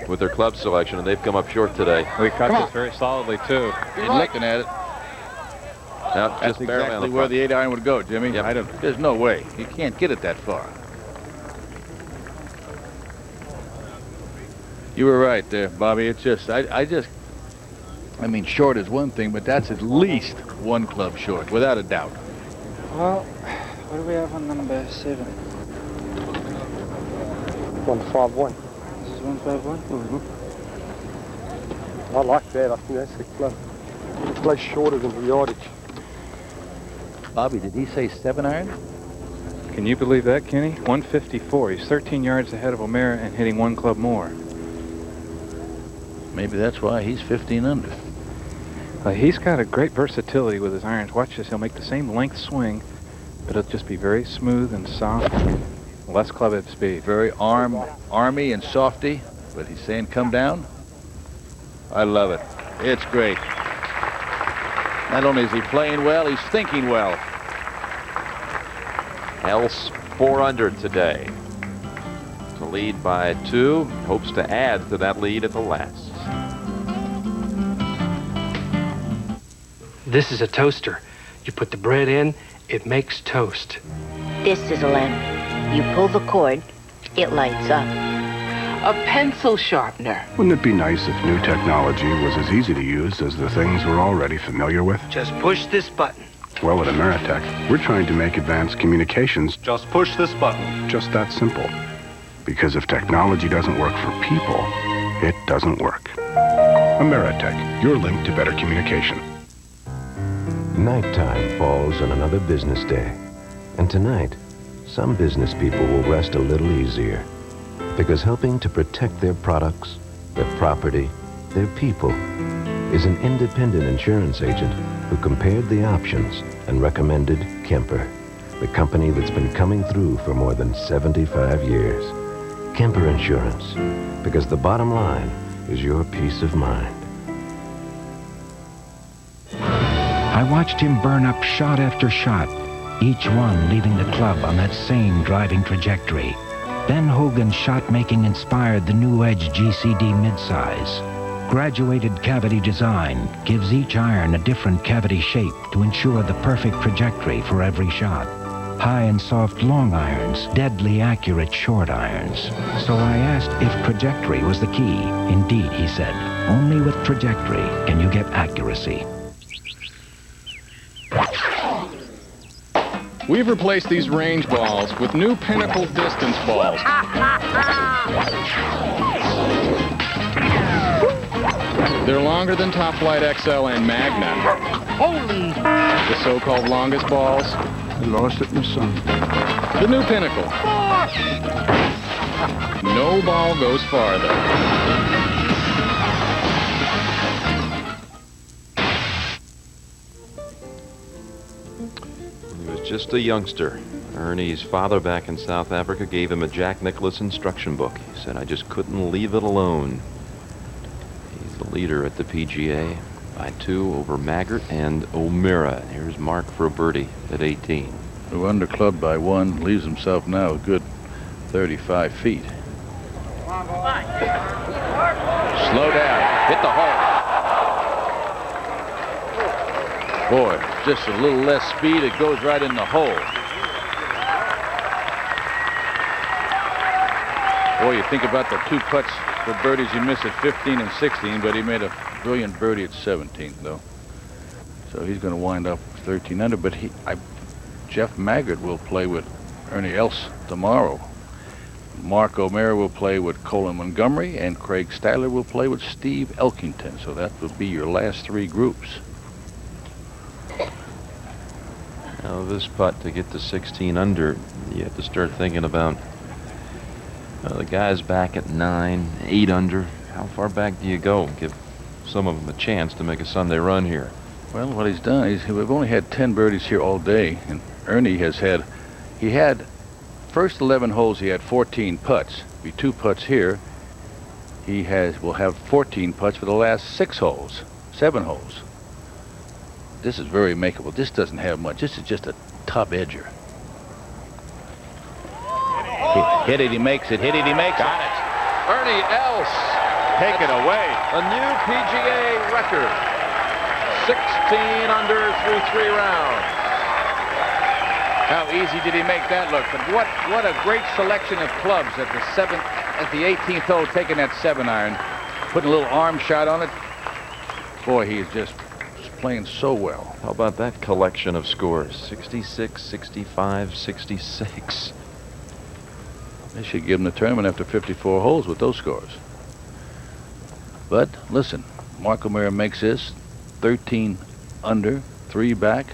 with their club selection, and they've come up short today. We cut this very solidly, too. He's looking at it. Now, That's just barely on exactly the where front. the 8-iron would go, Jimmy. Yep. There's no way. You can't get it that far. You were right there, Bobby. It's just, I mean, short is one thing, but that's at least one club short, without a doubt. Well, what do we have on number 7? 151. This is 151? Mm-hmm. I like that. I think that's the club. It plays shorter than the yardage. Bobby, did he say 7-iron? Can you believe that, Kenny? 154. He's 13 yards ahead of O'Meara and hitting one club more. Maybe that's why he's 15 under. He's got a great versatility with his irons. Watch this. He'll make the same length swing, but it'll just be very smooth and soft. Less club head speed. Very army and softy, but he's saying come down. I love it. It's great. Not only is he playing well, he's thinking well. Else 4 under today. To lead by 2, hopes to add to that lead at the last. This is a toaster. You put the bread in, it makes toast. This is a lamp. You pull the cord, it lights up. A pencil sharpener. Wouldn't it be nice if new technology was as easy to use as the things we're already familiar with? Just push this button. Well, at Ameritech, we're trying to make advanced communications Just push this button. just that simple. Because if technology doesn't work for people, it doesn't work. Ameritech, your link to better communication. Nighttime falls on another business day. And tonight, some business people will rest a little easier. Because helping to protect their products, their property, their people, is an independent insurance agent who compared the options and recommended Kemper, the company that's been coming through for more than 75 years. Kemper Insurance, because the bottom line is your peace of mind. I watched him burn up shot after shot, each one leaving the club on that same driving trajectory. Ben Hogan's shot-making inspired the New Edge GCD midsize. Graduated cavity design gives each iron a different cavity shape to ensure the perfect trajectory for every shot. High and soft long irons, deadly accurate short irons. So I asked if trajectory was the key. Indeed, he said, only with trajectory can you get accuracy. We've replaced these range balls with new Pinnacle distance balls. They're longer than Top Flight XL and Magna. Holy! The so-called longest balls. I lost it in the sun. The new Pinnacle. No ball goes farther. Just a youngster. Ernie's father back in South Africa gave him a Jack Nicklaus instruction book. He said, I just couldn't leave it alone. He's the leader at the PGA by 2 over Maggart and O'Meara. Here's Mark for a birdie at 18. Who underclubbed by 1, leaves himself now a good 35 feet. Slow down. Hit the hole. Boy, just a little less speed, it goes right in the hole. Boy, you think about the 2 putts for birdies you miss at 15 and 16, but he made a brilliant birdie at 17, though. So he's going to wind up 13 under, but Jeff Maggart will play with Ernie Els tomorrow. Mark O'Meara will play with Colin Montgomerie, and Craig Stadler will play with Steve Elkington. So that will be your last 3 groups. Now this putt to get to 16 under, you have to start thinking about the guys back at 9, 8 under. How far back do you go? Give some of them a chance to make a Sunday run here. Well, what he's done is we've only had 10 birdies here all day, and Ernie has had, he had first 11 holes he had 14 putts. Be 2 putts here. He will have 14 putts for the last 6 holes, 7 holes. This is very makeable. This doesn't have much. This is just a top edger. Hit it, he makes it. Hit it, he makes it. Got it. Ernie Els taken away. A new PGA record. 16 under through 3 rounds. How easy did he make that look? But what a great selection of clubs at the 18th hole, taking that 7-iron, putting a little arm shot on it. Boy, he's just playing so well. How about that collection of scores? 66, 65, 66. They should give him the tournament after 54 holes with those scores. But listen, Montgomerie makes this 13 under, 3 back.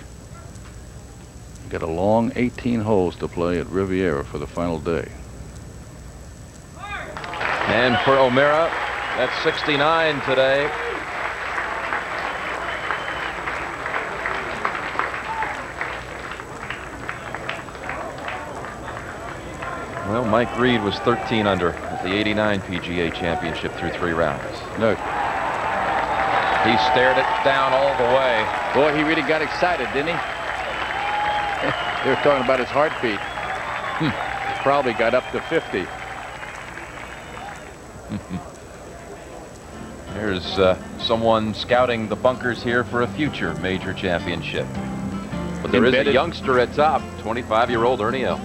Got a long 18 holes to play at Riviera for the final day. And for O'Meara, that's 69 today. Well, Mike Reed was 13 under at the 89 PGA Championship through 3 rounds. Look. He stared it down all the way. Boy, he really got excited, didn't he? They were talking about his heartbeat. Probably got up to 50. There's someone scouting the bunkers here for a future major championship. But there is a youngster at top, 25-year-old Ernie Els.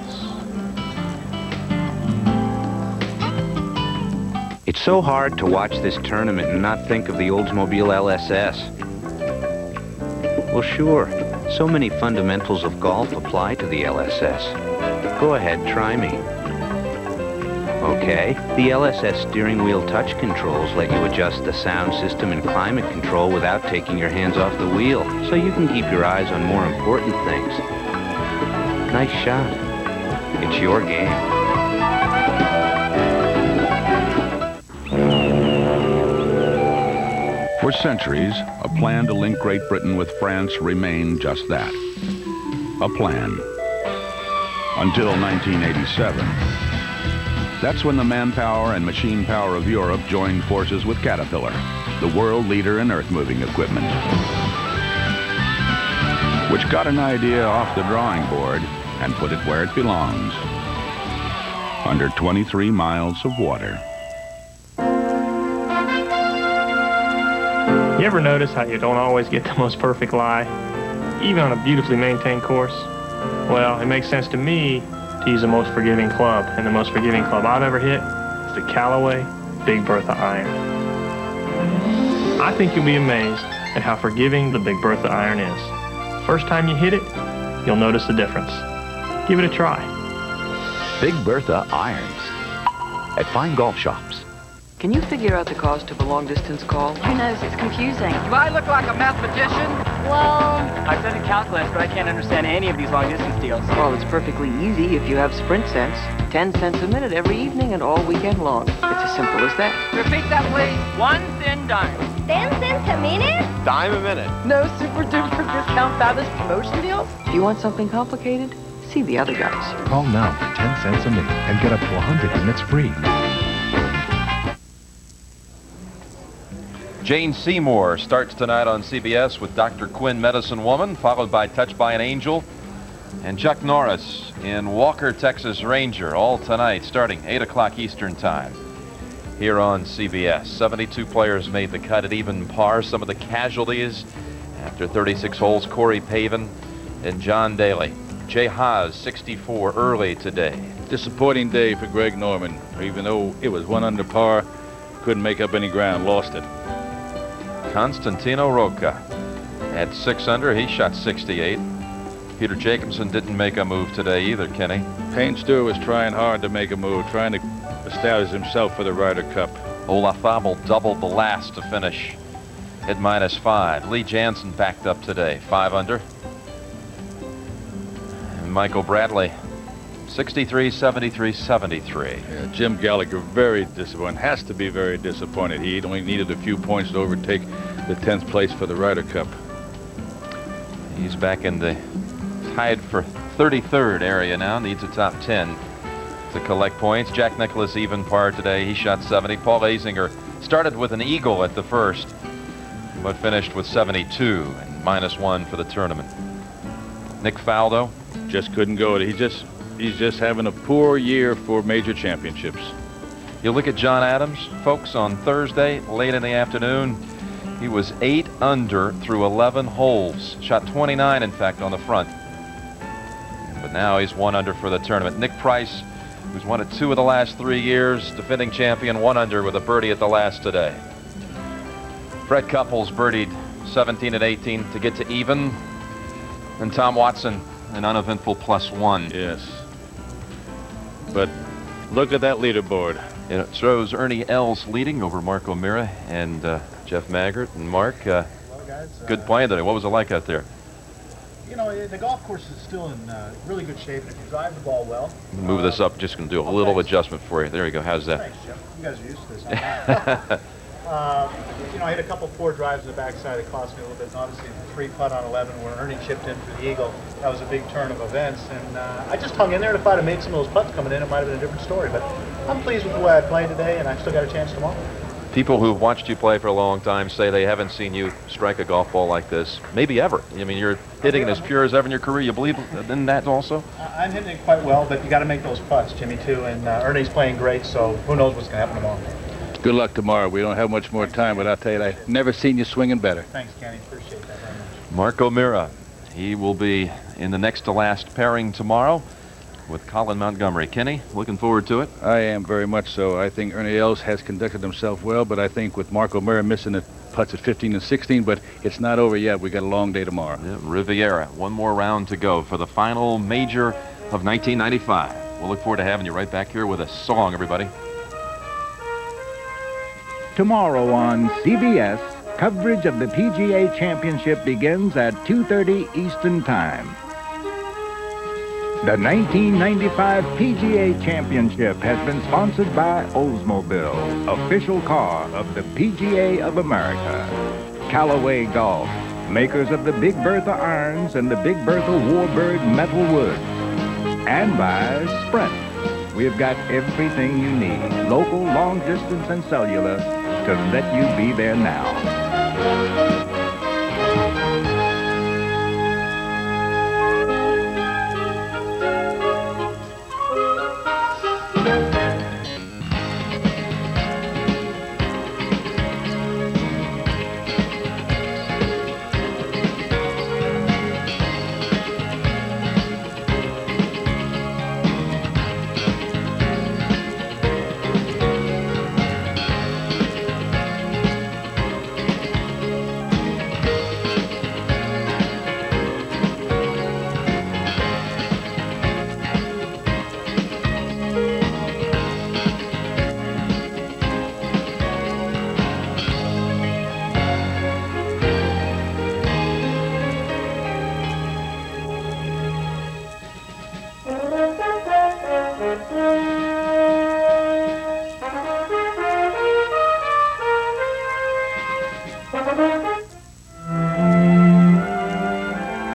It's so hard to watch this tournament and not think of the Oldsmobile LSS. Well, sure. So many fundamentals of golf apply to the LSS. Go ahead, try me. Okay, the LSS steering wheel touch controls let you adjust the sound system and climate control without taking your hands off the wheel, so you can keep your eyes on more important things. Nice shot. It's your game. For centuries, a plan to link Great Britain with France remained just that. A plan. Until 1987. That's when the manpower and machine power of Europe joined forces with Caterpillar, the world leader in earth-moving equipment. Which got an idea off the drawing board and put it where it belongs. Under 23 miles of water. You ever notice how you don't always get the most perfect lie, even on a beautifully maintained course? Well, it makes sense to me to use the most forgiving club, and the most forgiving club I've ever hit is the Callaway Big Bertha iron. I think you'll be amazed at how forgiving the Big Bertha iron is. First time you hit it, you'll notice the difference. Give it a try. Big Bertha irons at fine golf shops. Can you figure out the cost of a long-distance call? Who knows? It's confusing. Do I look like a mathematician? Well, I've done calculus, but I can't understand any of these long-distance deals. Well, it's perfectly easy if you have Sprint Cents. 10 cents a minute every evening and all weekend long. It's as simple as that. Repeat that, please. 1 thin dime. 10 cents a minute? Dime a minute. No super-duper discount fabulous promotion deals? If you want something complicated, see the other guys. Call now for 10 cents a minute and get up to 100 minutes free. Jane Seymour starts tonight on CBS with Dr. Quinn, Medicine Woman, followed by Touched by an Angel, and Chuck Norris in Walker, Texas Ranger, all tonight starting 8 o'clock Eastern Time here on CBS. 72 players made the cut at even par. Some of the casualties after 36 holes: Corey Pavin and John Daly. Jay Haas, 64 early today. Disappointing day for Greg Norman. Even though it was 1 under par, couldn't make up any ground, lost it. Constantino Rocca at 6 under. He shot 68. Peter Jacobson didn't make a move today either, Kenny. Payne Stewart was trying hard to make a move, trying to establish himself for the Ryder Cup. Olafable doubled the last to finish at -5. Lee Jansen backed up today, 5 under. And Michael Bradley, 63, 73, 73. Yeah, Jim Gallagher very disappointed. Has to be very disappointed. He only needed a few points to overtake the 10th place for the Ryder Cup. He's back in the tied for 33rd area now. Needs a top 10 to collect points. Jack Nicklaus even par today. He shot 70. Paul Azinger started with an eagle at the first, but finished with 72 and -1 for the tournament. Nick Faldo just couldn't go. He's just having a poor year for major championships. You look at John Adams, folks, on Thursday, late in the afternoon. He was 8 under through 11 holes. Shot 29, in fact, on the front. But now he's 1 under for the tournament. Nick Price, who's won it 2 of the last 3 years, defending champion, 1 under with a birdie at the last today. Fred Couples birdied 17 and 18 to get to even. And Tom Watson, an uneventful +1. Yes. But look at that leaderboard. And it shows Ernie Els leading over Mark O'Meara and Jeff Maggart. And Mark, good playing today. What was it like out there? You know, the golf course is still in really good shape, and if you drive the ball well. Move this up. Just going to do a little adjustment for you. There you go. How's that? Thanks, Jim. You guys are used to this. You know, I hit a couple poor drives in the backside that cost me a little bit. And obviously, the 3-putt on 11 where Ernie chipped in for the eagle. That was a big turn of events, and I just hung in there. If I'd have made some of those putts coming in, it might have been a different story. But I'm pleased with the way I played today, and I've still got a chance tomorrow. People who've watched you play for a long time say they haven't seen you strike a golf ball like this, maybe ever. I mean, you're hitting it as pure as ever in your career. You believe in that also? I'm hitting it quite well, but you got to make those putts, Jimmy, too. And Ernie's playing great, so who knows what's going to happen tomorrow. Good luck tomorrow. We don't have much more time, but I'll tell you, I've never seen you swinging better. Thanks, Kenny. Appreciate that very much. Mark O'Meara, he will be in the next to last pairing tomorrow with Colin Montgomerie. Kenny, looking forward to it? I am very much so. I think Ernie Els has conducted himself well, but I think with Mark O'Meara missing the putts at 15 and 16, but it's not over yet. We got a long day tomorrow. Yeah, Riviera, one more round to go for the final major of 1995. We'll look forward to having you right back here with a song, everybody. Tomorrow on CBS, coverage of the PGA Championship begins at 2:30 Eastern Time. The 1995 PGA Championship has been sponsored by Oldsmobile, official car of the PGA of America. Callaway Golf, makers of the Big Bertha irons and the Big Bertha Warbird metal wood. And by Sprint. We've got everything you need, local, long distance, and cellular, to let you be there now.